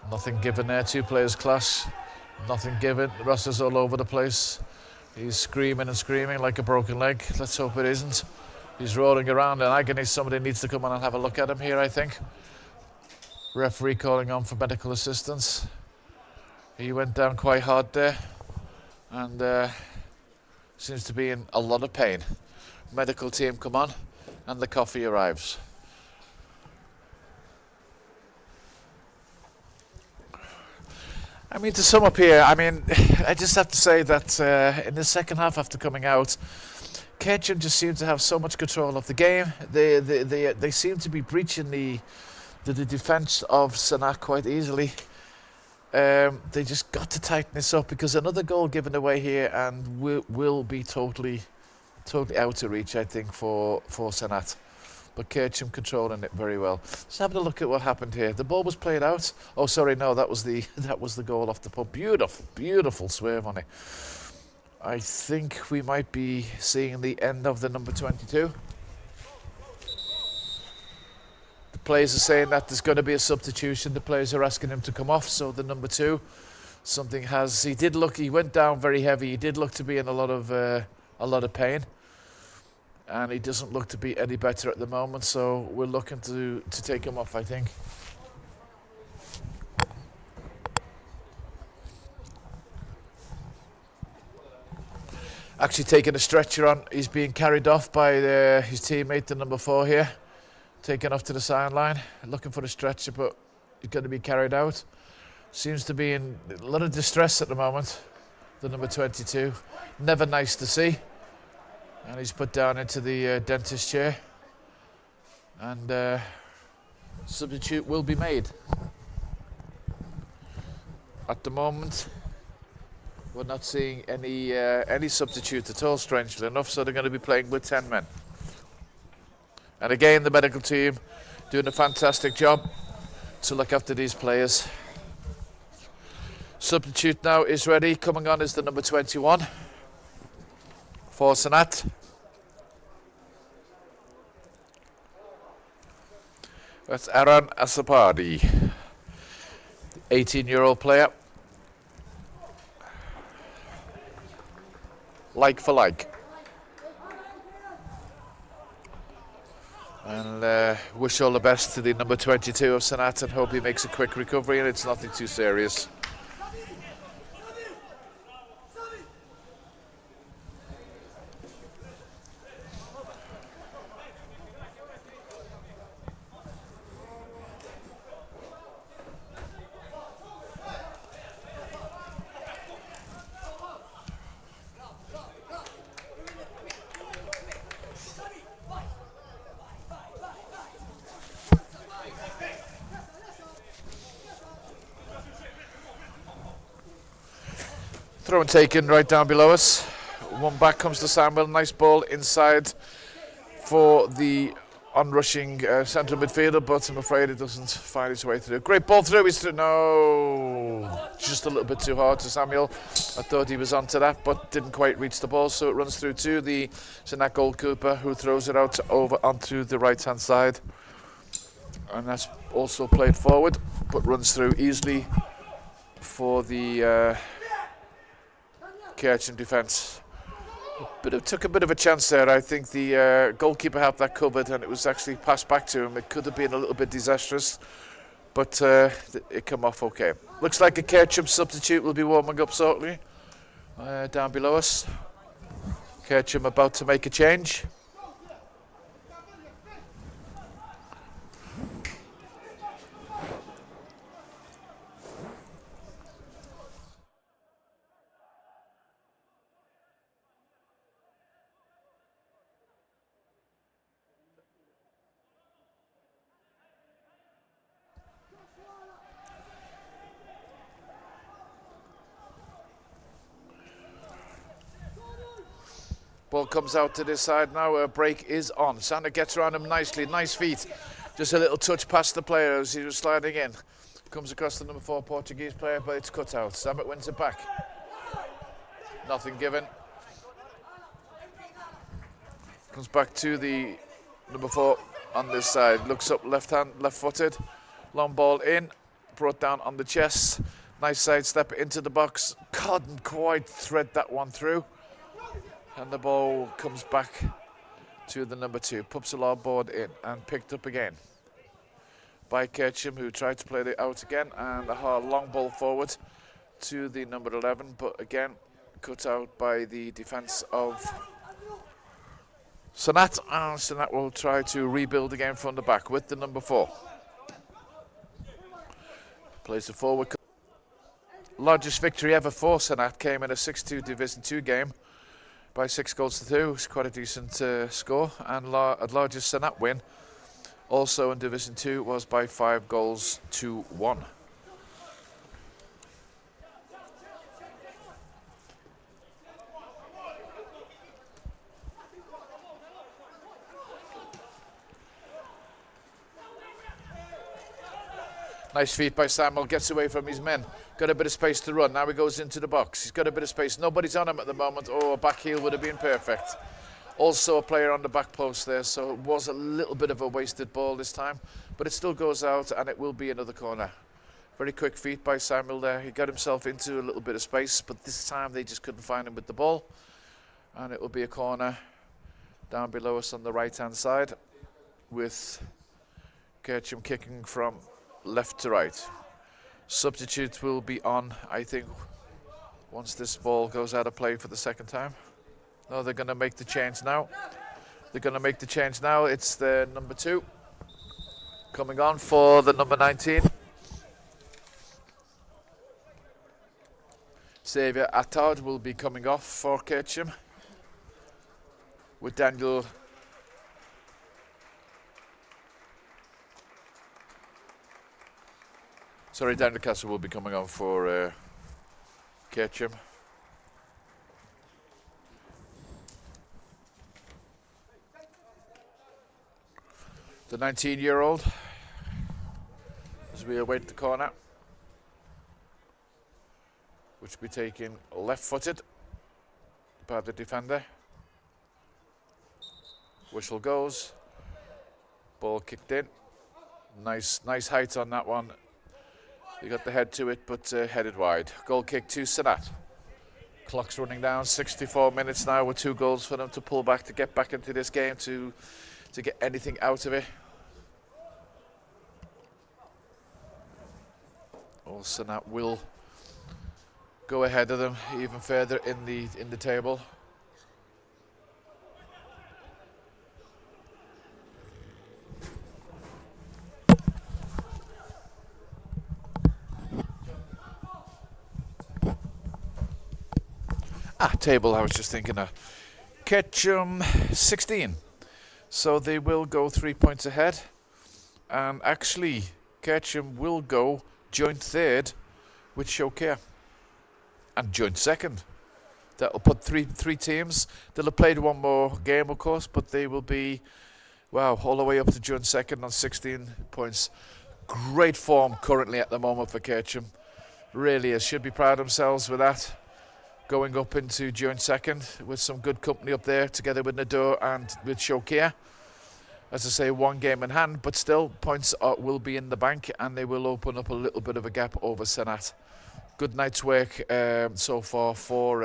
Nothing given there. 2 players clash. Nothing given. Ross is all over the place. He's screaming and screaming like a broken leg. Let's hope it isn't. He's rolling around in agony. Somebody needs to come on and have a look at him here, I think. Referee calling on for medical assistance. He went down quite hard there, and seems to be in a lot of pain. Medical team come on, and the coffee arrives. I mean, to sum up here, I mean, I just have to say that in the second half after coming out, Kercem just seemed to have so much control of the game. They seem to be breaching the defence of Sannat quite easily. They just got to tighten this up, because another goal given away here and will be totally out of reach, I think, for Sannat. But Kercem controlling it very well. Let's have a look at what happened here. The ball was played out. Oh, sorry, no, that was the goal off the pub. Beautiful swerve on it. I think we might be seeing the end of the number 22. The players are saying that there's going to be a substitution. The players are asking him to come off. So the number 2, he went down very heavy. He did look to be in a lot of pain. And he doesn't look to be any better at the moment, so we're looking to take him off, I think. Actually taking a stretcher on. He's being carried off by his teammate, the number 4 here. Taken off to the sideline, looking for the stretcher, but he's going to be carried out. Seems to be in a lot of distress at the moment, the number 22. Never nice to see. And he's put down into the dentist chair, and substitute will be made. At the moment, we're not seeing any substitute at all, strangely enough, so they're going to be playing with 10 men. And again, the medical team doing a fantastic job to look after these players. Substitute now is ready. Coming on is the number 21. For Sannat. That's Aran Asapadi, 18-year-old player. Like for like. And wish all the best to the number 22 of Sannat and hope he makes a quick recovery and it's nothing too serious. Throw and taken right down below us. One back comes to Samuel. Nice ball inside for the onrushing central midfielder, but I'm afraid it doesn't find its way through. Great ball through. No, just a little bit too hard to Samuel. I thought he was onto that, but didn't quite reach the ball, so it runs through to the Sannat goalkeeper, who throws it out over onto the right-hand side. And that's also played forward, but runs through easily for the Kercem defence. But it took a bit of a chance there. I think the goalkeeper had that covered and it was actually passed back to him. It could have been a little bit disastrous, but it came off okay. Looks like a Kercem substitute will be warming up shortly down below us. Kercem about to make a change. Ball comes out to this side now. A break is on. Sannat gets around him nicely. Nice feet. Just a little touch past the player as he was sliding in. Comes across the number 4 Portuguese player, but it's cut out. Sannat wins it back. Nothing given. Comes back to the number 4 on this side. Looks up left-footed. Long ball in. Brought down on the chest. Nice side step into the box. Couldn't quite thread that one through. And the ball comes back to the number 2. Pups a lob board in and picked up again by Kercem, who tried to play it out again. And a hard long ball forward to the number 11. But again, cut out by the defence of Sannat. And Sannat will try to rebuild again from the back with the number 4. Plays the forward. Largest victory ever for Sannat came in a 6-2 Division 2 game by 6 goals to 2. It's quite a decent score. And largest Sannat win, also in Division 2, was by 5 goals to 1. Nice feet by Samuel, gets away from his men. Got a bit of space to run. Now he goes into the box. He's got a bit of space. Nobody's on him at the moment. Oh, a back heel would have been perfect. Also a player on the back post there, so it was a little bit of a wasted ball this time. But it still goes out and it will be another corner. Very quick feet by Samuel there. He got himself into a little bit of space, but this time they just couldn't find him with the ball. And it will be a corner down below us on the right-hand side with Kercem kicking from left to right. Substitute will be on, I think, once this ball goes out of play for the second time. No, they're going to make the change now. They're going to make the change now. It's the number 2 coming on for the number 19. Xavier Attard will be coming off for Kercem with Daniel. Sorry, Daniel Castle will be coming on for Kercem. The 19-year-old, as we await the corner, which will be taken left-footed by the defender. Whistle goes, ball kicked in Nice height on that one. He got the head to it, but headed wide. Goal kick to Sannat. Clock's running down, 64 minutes now with 2 goals for them to pull back, to get back into this game, to get anything out of it. Or Sannat will go ahead of them even further in the table. Table, I was just thinking of. Kercem 16. So they will go 3 points ahead. And actually, Kercem will go joint third with Shokir. And joint second. That'll put three teams. They'll have played one more game, of course, but they will be, wow, all the way up to joint second on 16 points. Great form currently at the moment for Kercem. Really is. Should be proud of themselves with that. Going up into joint second with some good company up there together with Nador and with Shokir. As I say, 1 game in hand, but still points will be in the bank and they will open up a little bit of a gap over Sannat. Good night's work so far for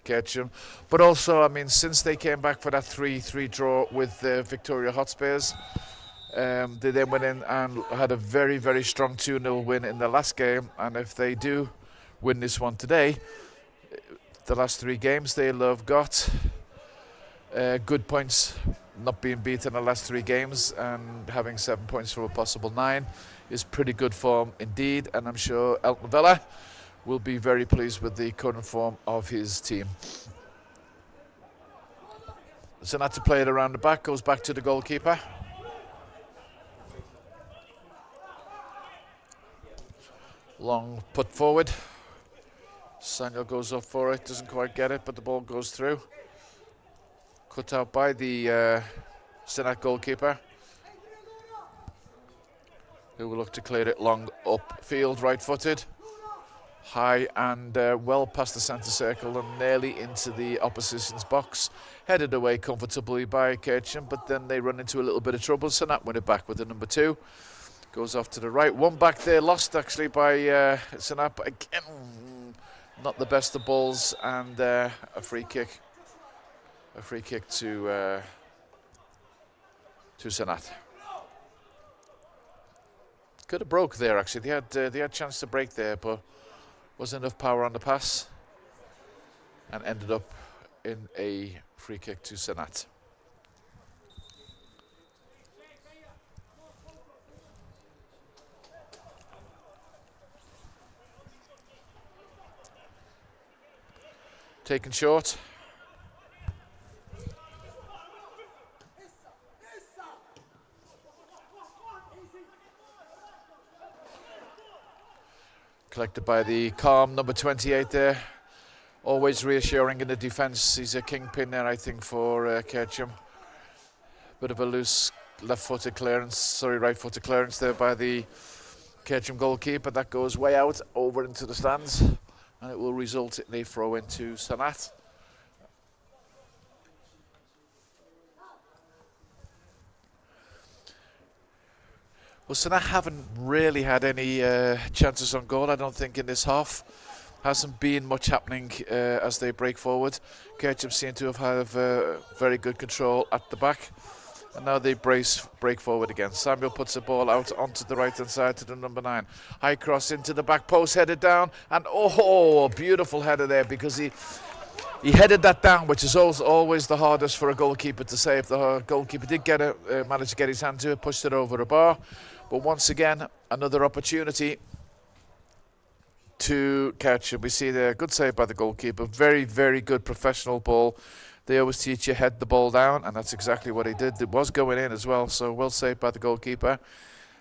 Kercem. But also, I mean, since they came back for that 3-3 draw with Victoria Hotspurs, they then went in and had a very, very strong 2-0 win in the last game. And if they do win this one today, the last 3 games they'll have got good points, not being beaten in the last 3 games, and having 7 points from a possible 9 is pretty good form indeed. And I'm sure Elton Villa will be very pleased with the current form of his team. Sannat to play it around the back, goes back to the goalkeeper. Long put forward. Samuel goes up for it, doesn't quite get it, but the ball goes through. Cut out by the Sannat goalkeeper, who will look to clear it long upfield, right-footed. High and well past the centre circle and nearly into the opposition's box. Headed away comfortably by Kercem, but then they run into a little bit of trouble. Sannat win it back with the number 2. Goes off to the right. One back there, lost actually by Sannat, but again, not the best of balls, and a free kick. A free kick to Sannat. Could have broke there actually. They had chance to break there, but wasn't enough power on the pass, and ended up in a free kick to Sannat. Taken short. Collected by the calm number 28 there. Always reassuring in the defence. He's a kingpin there, I think, for Kercem. Bit of a loose right-footed clearance there by the Kercem goalkeeper. That goes way out over into the stands. And it will result in a throw into Sannat. Well, Sannat haven't really had any chances on goal, I don't think, in this half. Hasn't been much happening as they break forward. Kercem seem to have had very good control at the back. And now they break forward again. Samuel puts the ball out onto the right-hand side to the number 9. High cross into the back post, headed down. And oh, a beautiful header there, because he headed that down, which is always the hardest for a goalkeeper to save. The goalkeeper did manage to get his hand to it, pushed it over a bar. But once again, another opportunity to catch it. We see there, good save by the goalkeeper. Very, very good professional ball. They always teach you head the ball down, and that's exactly what he did. It was going in as well, so well saved by the goalkeeper.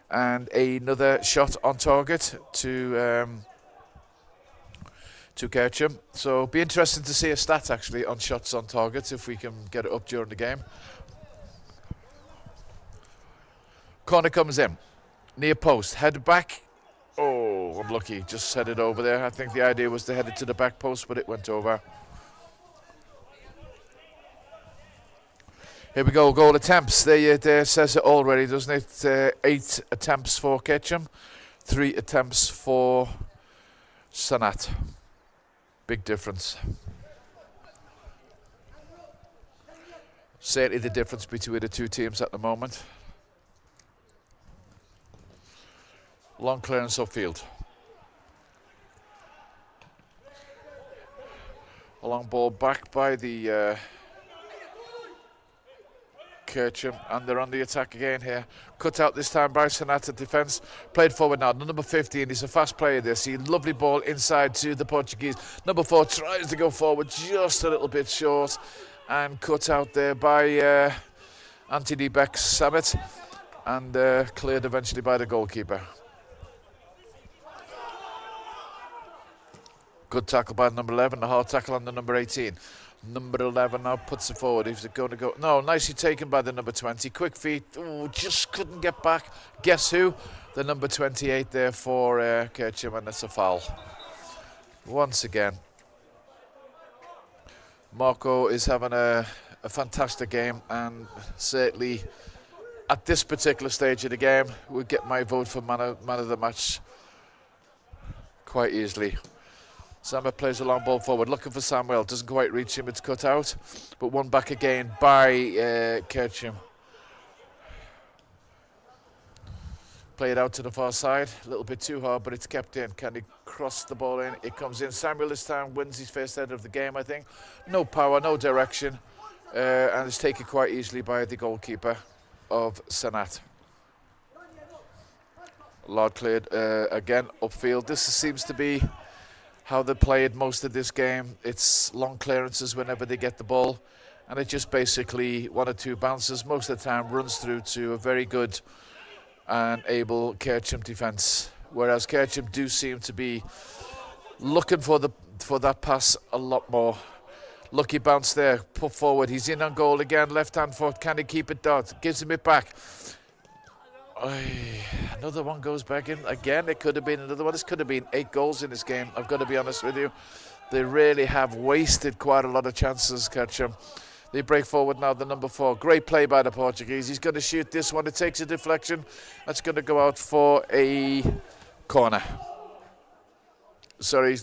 And another shot on target to Kercem. So be interesting to see a stat actually on shots on target if we can get it up during the game. Corner comes in, near post, headed back. Oh, unlucky, just headed over there. I think the idea was to head it to the back post, but it went over. Here we go, goal attempts. There says it already, doesn't it? 8 attempts for Kercem, 3 attempts for Sannat. Big difference. Certainly the difference between the two teams at the moment. Long clearance upfield. A long ball back by the Kercem, and they're on the attack again here. Cut out this time by Sannat at defence. Played forward now. Number 15, he's a fast player this. He lovely ball inside to the Portuguese. Number 4 tries to go forward just a little bit short, and cut out there by Anthony Beck's Sannat, and cleared eventually by the goalkeeper. Good tackle by number 11, the hard tackle on the number 18. Number 11 now puts it forward. Is it going to go? No, nicely taken by the number 20. Quick feet. Ooh, just couldn't get back. Guess who? The number 28 there for Kercem, and that's a foul. Once again. Marco is having a fantastic game, and certainly at this particular stage of the game would get my vote for man of the match quite easily. Sannat plays a long ball forward, looking for Samuel, doesn't quite reach him, it's cut out, but one back again by Kercem. Play it out to the far side, a little bit too hard, but it's kept in. Can he cross the ball in? It comes in. Samuel this time wins his first header of the game, I think. No power, no direction, and it's taken quite easily by the goalkeeper of Sannat. Lord cleared again upfield. This seems to be how they played most of this game. It's long clearances whenever they get the ball, and it just basically 1 or 2 bounces most of the time, runs through to a very good and able Kercem defence. Whereas Kercem do seem to be looking for that pass a lot more. Lucky bounce there, put forward. He's in on goal again, left hand foot. Can he keep it down? Gives him it back. Another one goes back in again. It could have been another one. This could have been 8 goals in this game, I've got to be honest with you. They really have wasted quite a lot of chances, Kercem. They break forward now, the number 4. Great play by the Portuguese. He's going to shoot this one. It takes a deflection. That's going to go out for a corner. Sorry,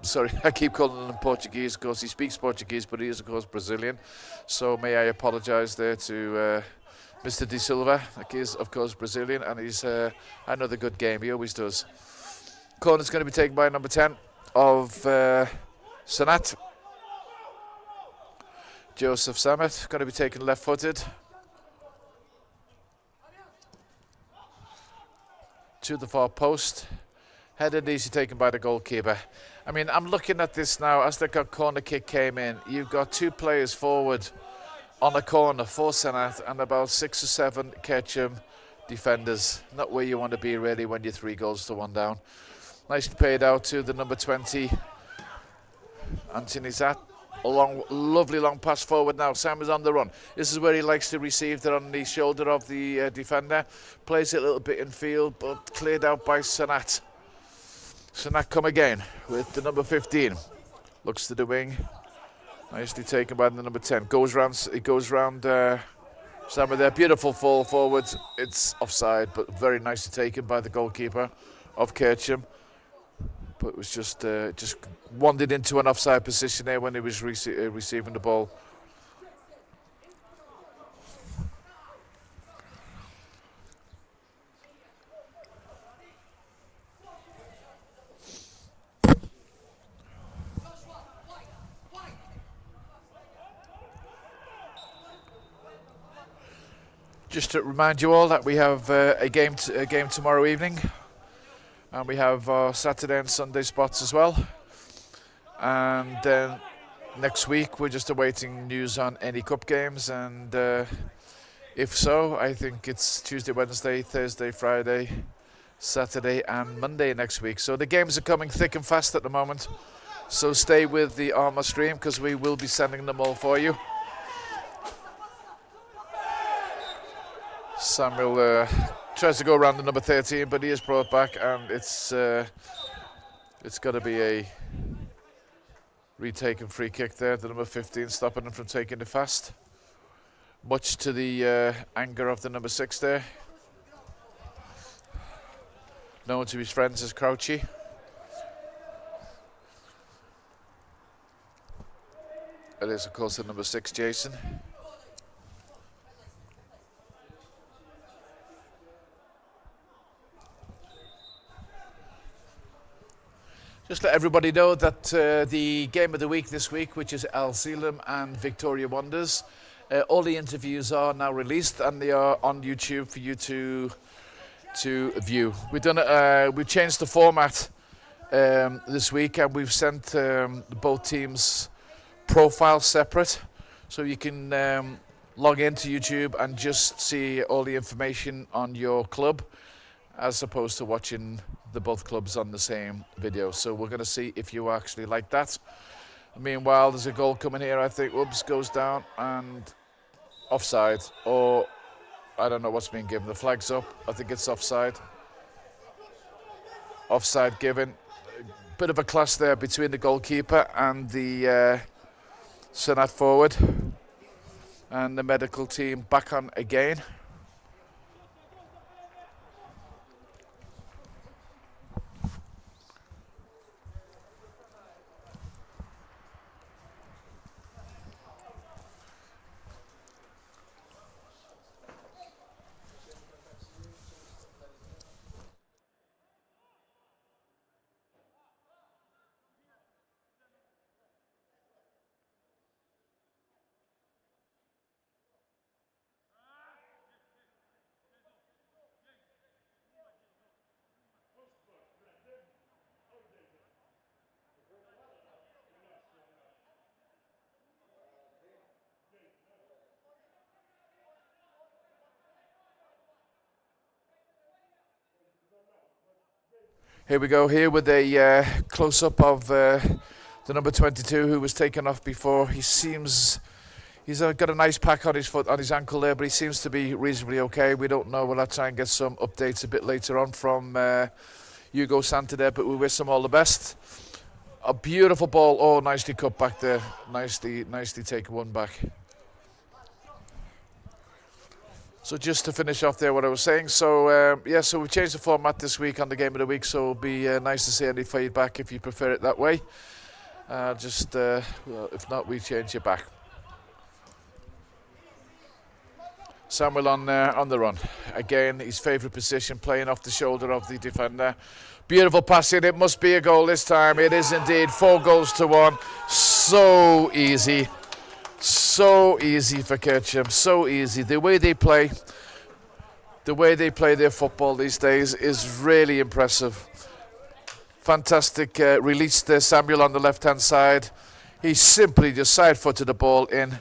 sorry, I keep calling him Portuguese because he speaks Portuguese, but he is, of course, Brazilian. So may I apologise there to Mr. De Silva. He is, of course, Brazilian, and he's another good game. He always does. Corner's going to be taken by number 10 of Sannat. Joseph Sannat, going to be taken left-footed. To the far post. Headed easy taken by the goalkeeper. I mean, I'm looking at this now. As the corner kick came in, you've got 2 players forward on a corner for Sannat and about 6 or 7 Kercem defenders. Not where you want to be really when you're 3 goals to 1 down. Nicely paid out to the number 20, Anthony Zat. A long, lovely long pass forward now. Sam is on the run. This is where he likes to receive it, on the shoulder of the defender. Plays it a little bit in field, but cleared out by Sannat. Sannat come again with the number 15. Looks to the wing. Nicely taken by the number 10. Goes round. Sam there. Beautiful fall forward. It's offside, but very nicely taken by the goalkeeper of Kercem. But it was just wandered into an offside position there when he was receiving the ball. Just to remind you all that we have a game tomorrow evening, and we have Saturday and Sunday spots as well. And then next week we're just awaiting news on any cup games, and if so, I think it's Tuesday, Wednesday, Thursday, Friday, Saturday and Monday next week. So the games are coming thick and fast at the moment, so stay with the Armour stream because we will be sending them all for you. Samuel tries to go around the number 13, but he is brought back, and it's got to be a retaken free kick there. The number 15 stopping him from taking it fast. much to the anger of the number 6 there. Known to his friends as Crouchy. It is, of course, the number 6, Jason. Just let everybody know that the game of the week this week, which is Al Sealam and Victoria Wonders, all the interviews are now released and they are on YouTube for you to view. We've changed the format this week, and we've sent both teams' profiles separate, so you can log into YouTube and just see all the information on your club, as opposed to watching the both clubs on the same video. So we're going to see if you actually like that. Meanwhile, there's a goal coming here, I think. Oops, goes down and offside, or I don't know what's being given. The flag's up. I think it's offside. Offside given. Bit of a clash there between the goalkeeper and the Sannat forward. And the medical team back on again. Here we go here with a close-up of the number 22 who was taken off before. He's got a nice pack on his foot, on his ankle there, but he seems to be reasonably okay. We don't know. We'll have to try and get some updates a bit later on from Hugo Santa there, but we wish him all the best. A beautiful ball. Oh, nicely cut back there. Nicely taken one back. So just to finish off there what I was saying, so so we've changed the format this week on the game of the week, so it'll be nice to see any feedback if you prefer it that way. Well, if not, we change it back. Samuel on the run. Again, his favourite position, playing off the shoulder of the defender. Beautiful passing, it must be a goal this time. It is indeed, 4-1. So easy. So easy for Kercem, so easy. The way they play their football these days is really impressive. Fantastic release there, Samuel on the left-hand side. He simply just side-footed the ball in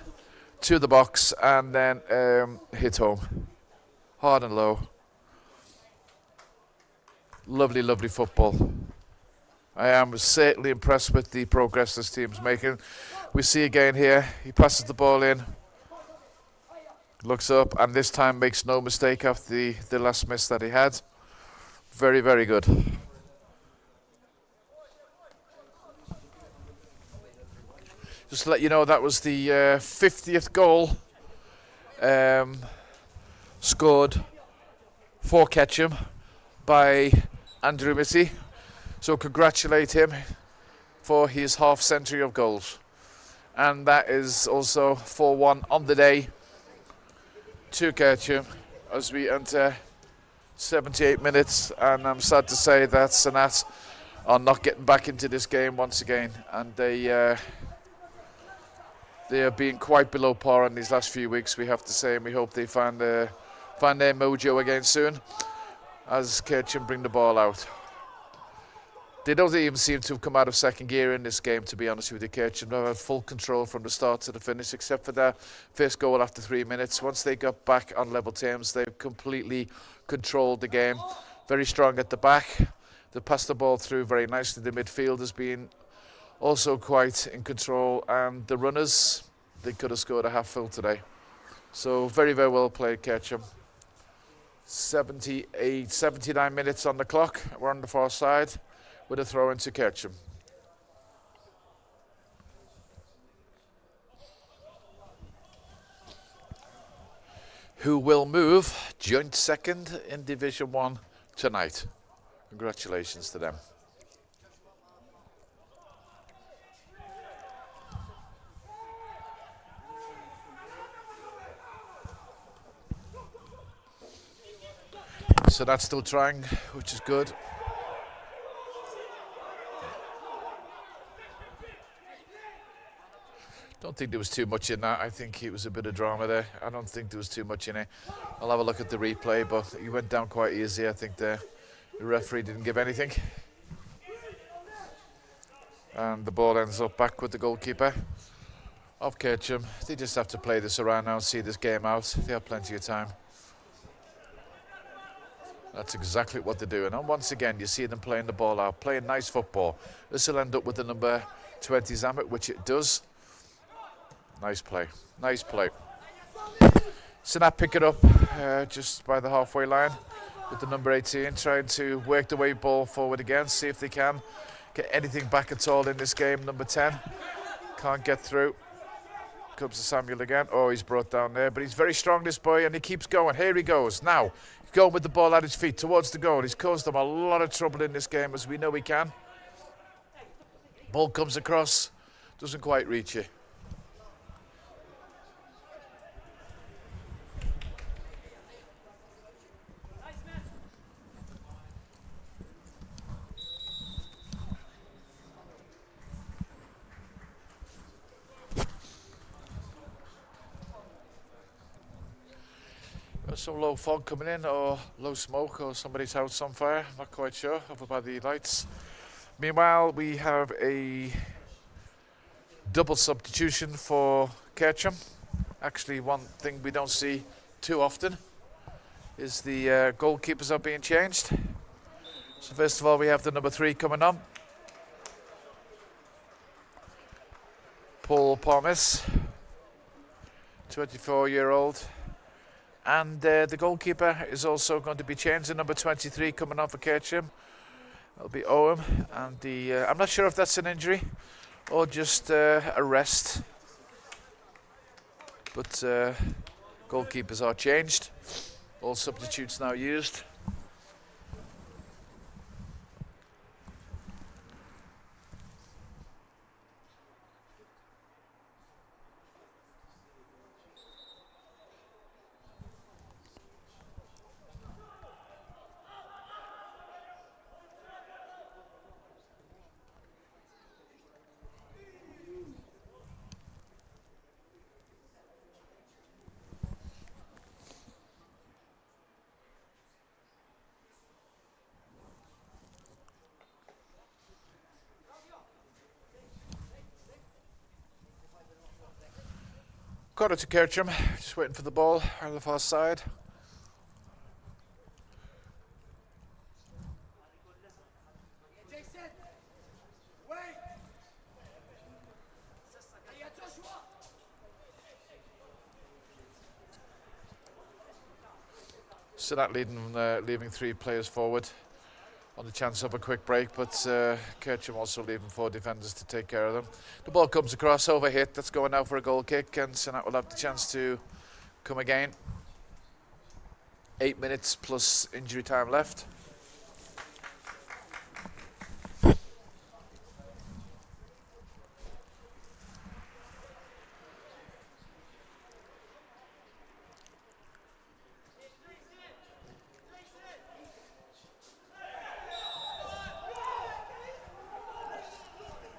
to the box and then hit home. Hard and low. Lovely, lovely football. I am certainly impressed with the progress this team's making. We see again here, he passes the ball in, looks up, and this time makes no mistake after the last miss that he had. Very, very good. Just to let you know, that was the 50th goal scored for Kercem by Andrew Missy. So congratulate him for his half-century of goals. And that is also 4-1 on the day to Kercem as we enter 78 minutes. And I'm sad to say that Sannat are not getting back into this game once again. And they have been quite below par in these last few weeks, we have to say. And we hope they find their mojo again soon as Kercem bring the ball out. They don't even seem to have come out of second gear in this game, to be honest with you. Kercem have had full control from the start to the finish, except for their first goal after 3 minutes. Once they got back on level terms, they've completely controlled the game. Very strong at the back. They passed the ball through very nicely. The midfield has been also quite in control. And the runners, they could have scored a half full today. So very, very well played, Kercem. 79 minutes on the clock. We're on the far side with a throw into Kercem. who will move joint second in Division 1 tonight. Congratulations to them. So that's still trying, which is good. Don't think there was too much in that. I think it was a bit of drama there. I don't think there was too much in it. I'll have a look at the replay, but he went down quite easy. I think the referee didn't give anything. And the ball ends up back with the goalkeeper of Kercem. They just have to play this around now and see this game out. They have plenty of time. That's exactly what they're doing. And once again, you see them playing the ball out, playing nice football. This will end up with the number 20 Sannat, which it does. Nice play. Nice play. Sannat pick it up just by the halfway line with the number 18, trying to work the way ball forward again, see if they can get anything back at all in this game. Number 10 can't get through. Comes to Samuel again. Oh, he's brought down there, but he's very strong, this boy, and he keeps going. Here he goes. Now, he's going with the ball at his feet towards the goal. He's caused them a lot of trouble in this game, as we know he can. Ball comes across, doesn't quite reach it. Some low fog coming in, or low smoke, or somebody's house on fire, not quite sure, over by the lights. Meanwhile, we have a double substitution for Kercem. Actually, one thing we don't see too often is the goalkeepers are being changed. So first of all, we have the number 3 coming on. Paul Parmes, 24-year-old. And the goalkeeper is also going to be changed. The number 23 coming on for Kercem. That'll be Owen. And I'm not sure if that's an injury or just a rest. But goalkeepers are changed. All substitutes now used. Got it to Kercem, just waiting for the ball on the far side. Sannat leaving 3 players forward on the chance of a quick break, but Kercem also leaving 4 defenders to take care of them. The ball comes across, overhit, that's going out for a goal kick, and Sannat will have the chance to come again. 8 minutes plus injury time left.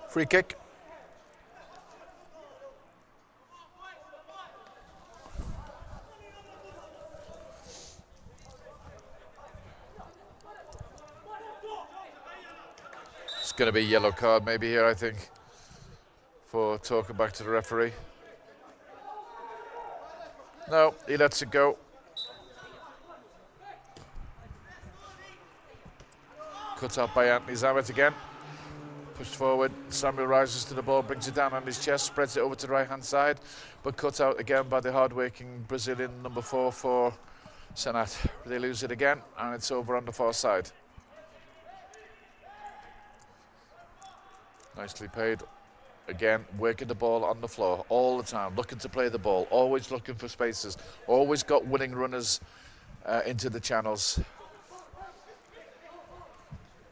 Free kick. It's going to be a yellow card maybe here, I think, for talking back to the referee. No, he lets it go. Cut out by Anthony Sannat again. Pushed forward, Samuel rises to the ball, brings it down on his chest, spreads it over to the right-hand side, but cut out again by the hard-working Brazilian number 4 for Sannat. They lose it again, and it's over on the far side. Nicely paid. Again, working the ball on the floor all the time, looking to play the ball, always looking for spaces, always got winning runners into the channels.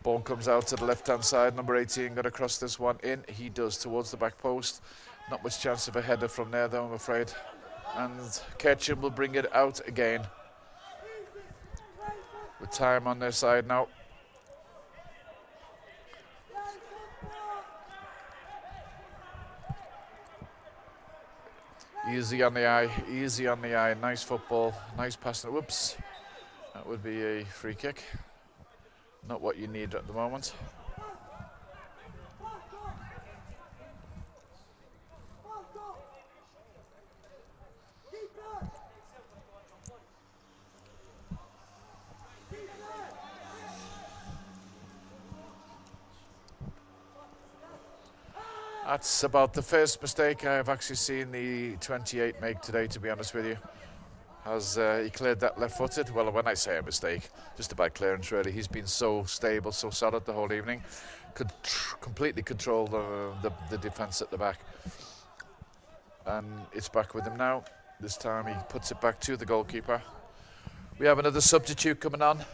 Ball comes out to the left-hand side. Number 18 going to cross this one in. He does, towards the back post. Not much chance of a header from there, though, I'm afraid. And Kercem will bring it out again. With time on their side now. Easy on the eye, easy on the eye. Nice football, nice passing. Whoops. That would be a free kick. Not what you need at the moment. That's about the first mistake I've actually seen the 28 make today, to be honest with you. As he cleared that left-footed. Well, when I say a mistake, just a bad clearance, really. He's been so stable, so solid the whole evening. Could completely control the defence at the back. And it's back with him now. This time he puts it back to the goalkeeper. We have another substitute coming on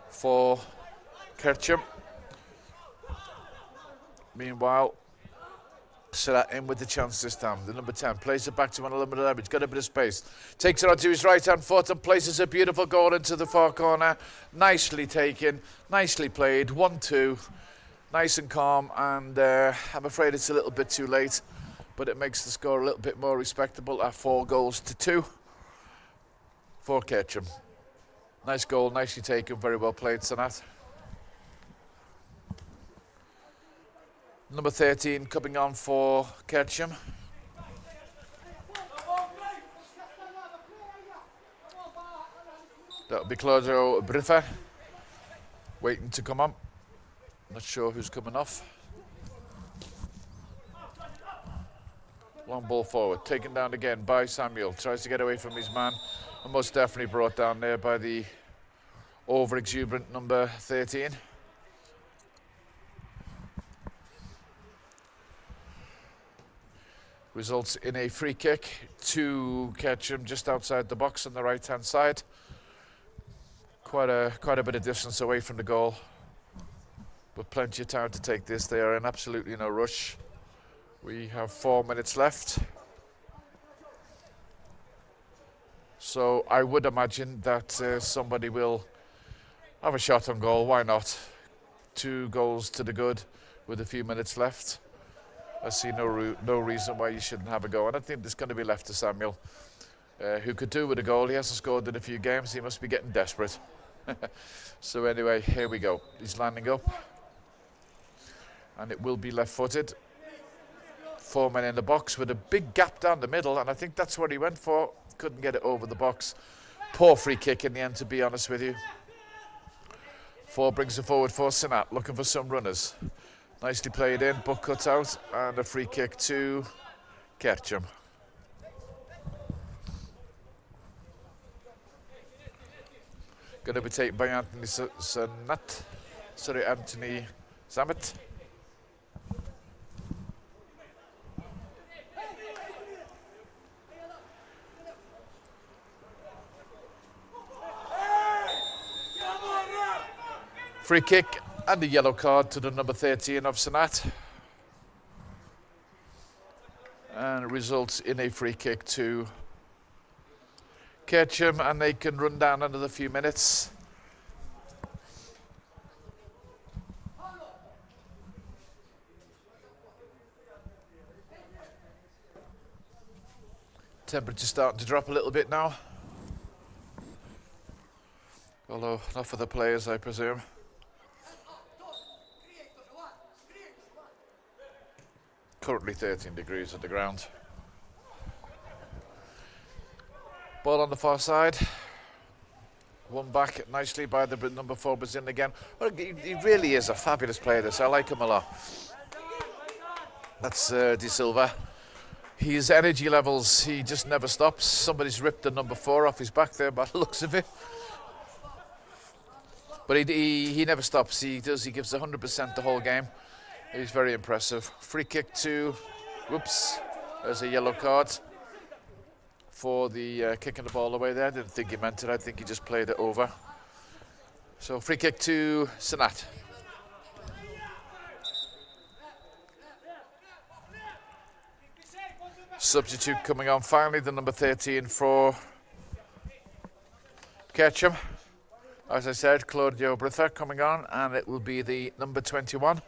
for Kercem. Meanwhile, Sannat in with the chance this time. The number 10 plays it back to an unlimited leverage. Got a bit of space. Takes it onto his right-hand foot and places a beautiful goal into the far corner. Nicely taken, nicely played. 1-2, nice and calm. And I'm afraid it's a little bit too late, but it makes the score a little bit more respectable at 4-2 for Kercem. Nice goal, nicely taken, very well played, Sannat. Number 13 coming on for Kercem. That'll be Gozo waiting to come on. Not sure who's coming off. Long ball forward, taken down again by Samuel. Tries to get away from his man, and most definitely brought down there by the over-exuberant number 13. Results in a free kick to Kercem just outside the box on the right-hand side. Quite a bit of distance away from the goal, but plenty of time to take this. They are in absolutely no rush. We have 4 minutes left. So I would imagine that somebody will have a shot on goal. Why not? 2 goals to the good with a few minutes left. I see no reason why you shouldn't have a go. And I think it's going to be left to Samuel, who could do with a goal. He hasn't scored in a few games. He must be getting desperate. So anyway, here we go. He's landing up. And it will be left-footed. 4 men in the box with a big gap down the middle. And I think that's what he went for. Couldn't get it over the box. Poor free kick in the end, to be honest with you. 4 brings it forward for Sannat, looking for some runners. Nicely played in, but cut out, and a free kick to Kercem. Going to be taken by Anthony Sannat. Free kick and a yellow card to the number 13 of Sannat. And it results in a free kick to Kercem, and they can run down another few minutes. Temperature starting to drop a little bit now. Although not for the players, I presume. Currently 13 degrees at the ground. Ball on the far side. Won back nicely by the number 4 Brazilian again. Well, he really is a fabulous player, this. I like him a lot. That's De Silva. His energy levels, he just never stops. Somebody's ripped the number 4 off his back there by the looks of it. But he never stops. He gives 100% the whole game. He's very impressive. Free kick to, whoops, there's a yellow card for the kicking the ball away there. I didn't think he meant it, I think he just played it over. So free kick to Sannat. Substitute coming on finally, the number 13 for Kercem. As I said, Claudio Britha coming on, and it will be the number 21.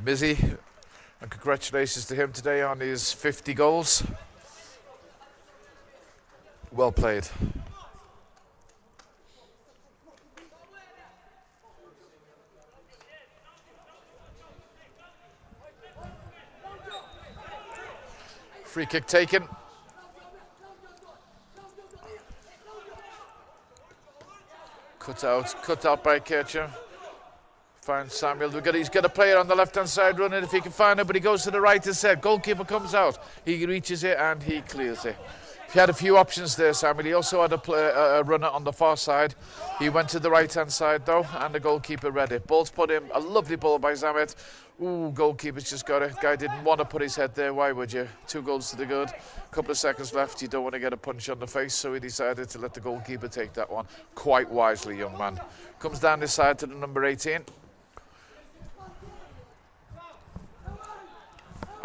Mizzy, and congratulations to him today on his 50 goals. Well played. Free kick taken. Cut out by Kercem. Finds Samuel. He's got a player on the left-hand side running if he can find it, but he goes to the right instead. Goalkeeper comes out. He reaches it and he clears it. He had a few options there, Samuel. He also had a runner on the far side. He went to the right-hand side, though, and the goalkeeper read it. Ball's put in. A lovely ball by Sannat. Ooh, goalkeeper's just got it. Guy didn't want to put his head there. Why would you? 2 goals to the good. A couple of seconds left. You don't want to get a punch on the face, so he decided to let the goalkeeper take that one. Quite wisely, young man. Comes down this side to the number 18.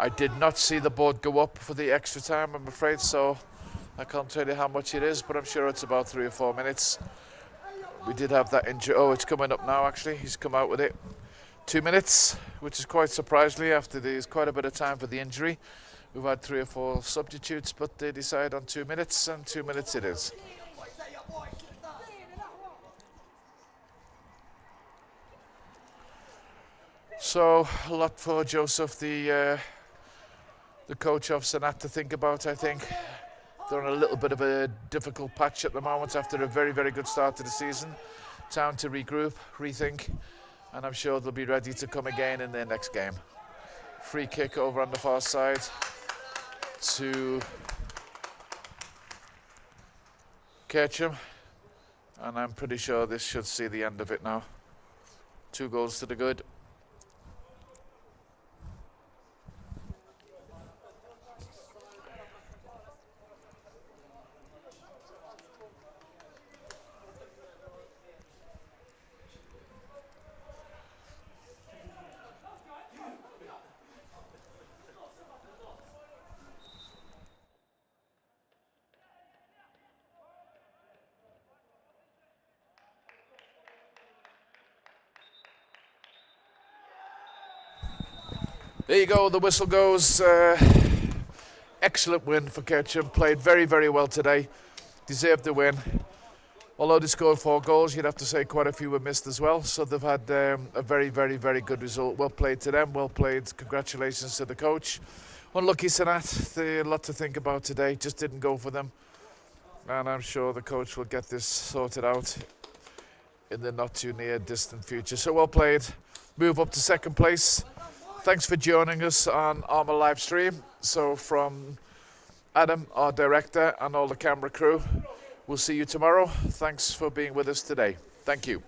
I did not see the board go up for the extra time, I'm afraid, so I can't tell you how much it is, but I'm sure it's about 3 or 4 minutes. We did have that injury. Oh, it's coming up now, actually. He's come out with it. 2 minutes, which is quite surprisingly after there's quite a bit of time for the injury. We've had 3 or 4 substitutes, but they decide on 2 minutes, and 2 minutes it is. So, a lot for Joseph, the coach of Sannat, to think about, I think. They're on a little bit of a difficult patch at the moment after a very, very good start to the season. Time to regroup, rethink, and I'm sure they'll be ready to come again in their next game. Free kick over on the far side to Kercem, and I'm pretty sure this should see the end of it now. 2 goals to the good. There you go, the whistle goes. Excellent win for Kercem. Played very, very well today. Deserved the win. Although they scored 4 goals, you'd have to say quite a few were missed as well. So they've had a very, very, very good result. Well played to them. Well played. Congratulations to the coach. Unlucky Sannat. They had a lot to think about today. Just didn't go for them. And I'm sure the coach will get this sorted out in the not too near distant future. So well played. Move up to 2nd place. Thanks for joining us on Armour live stream. So from Adam, our director, and all the camera crew, we'll see you tomorrow. Thanks for being with us today. Thank you.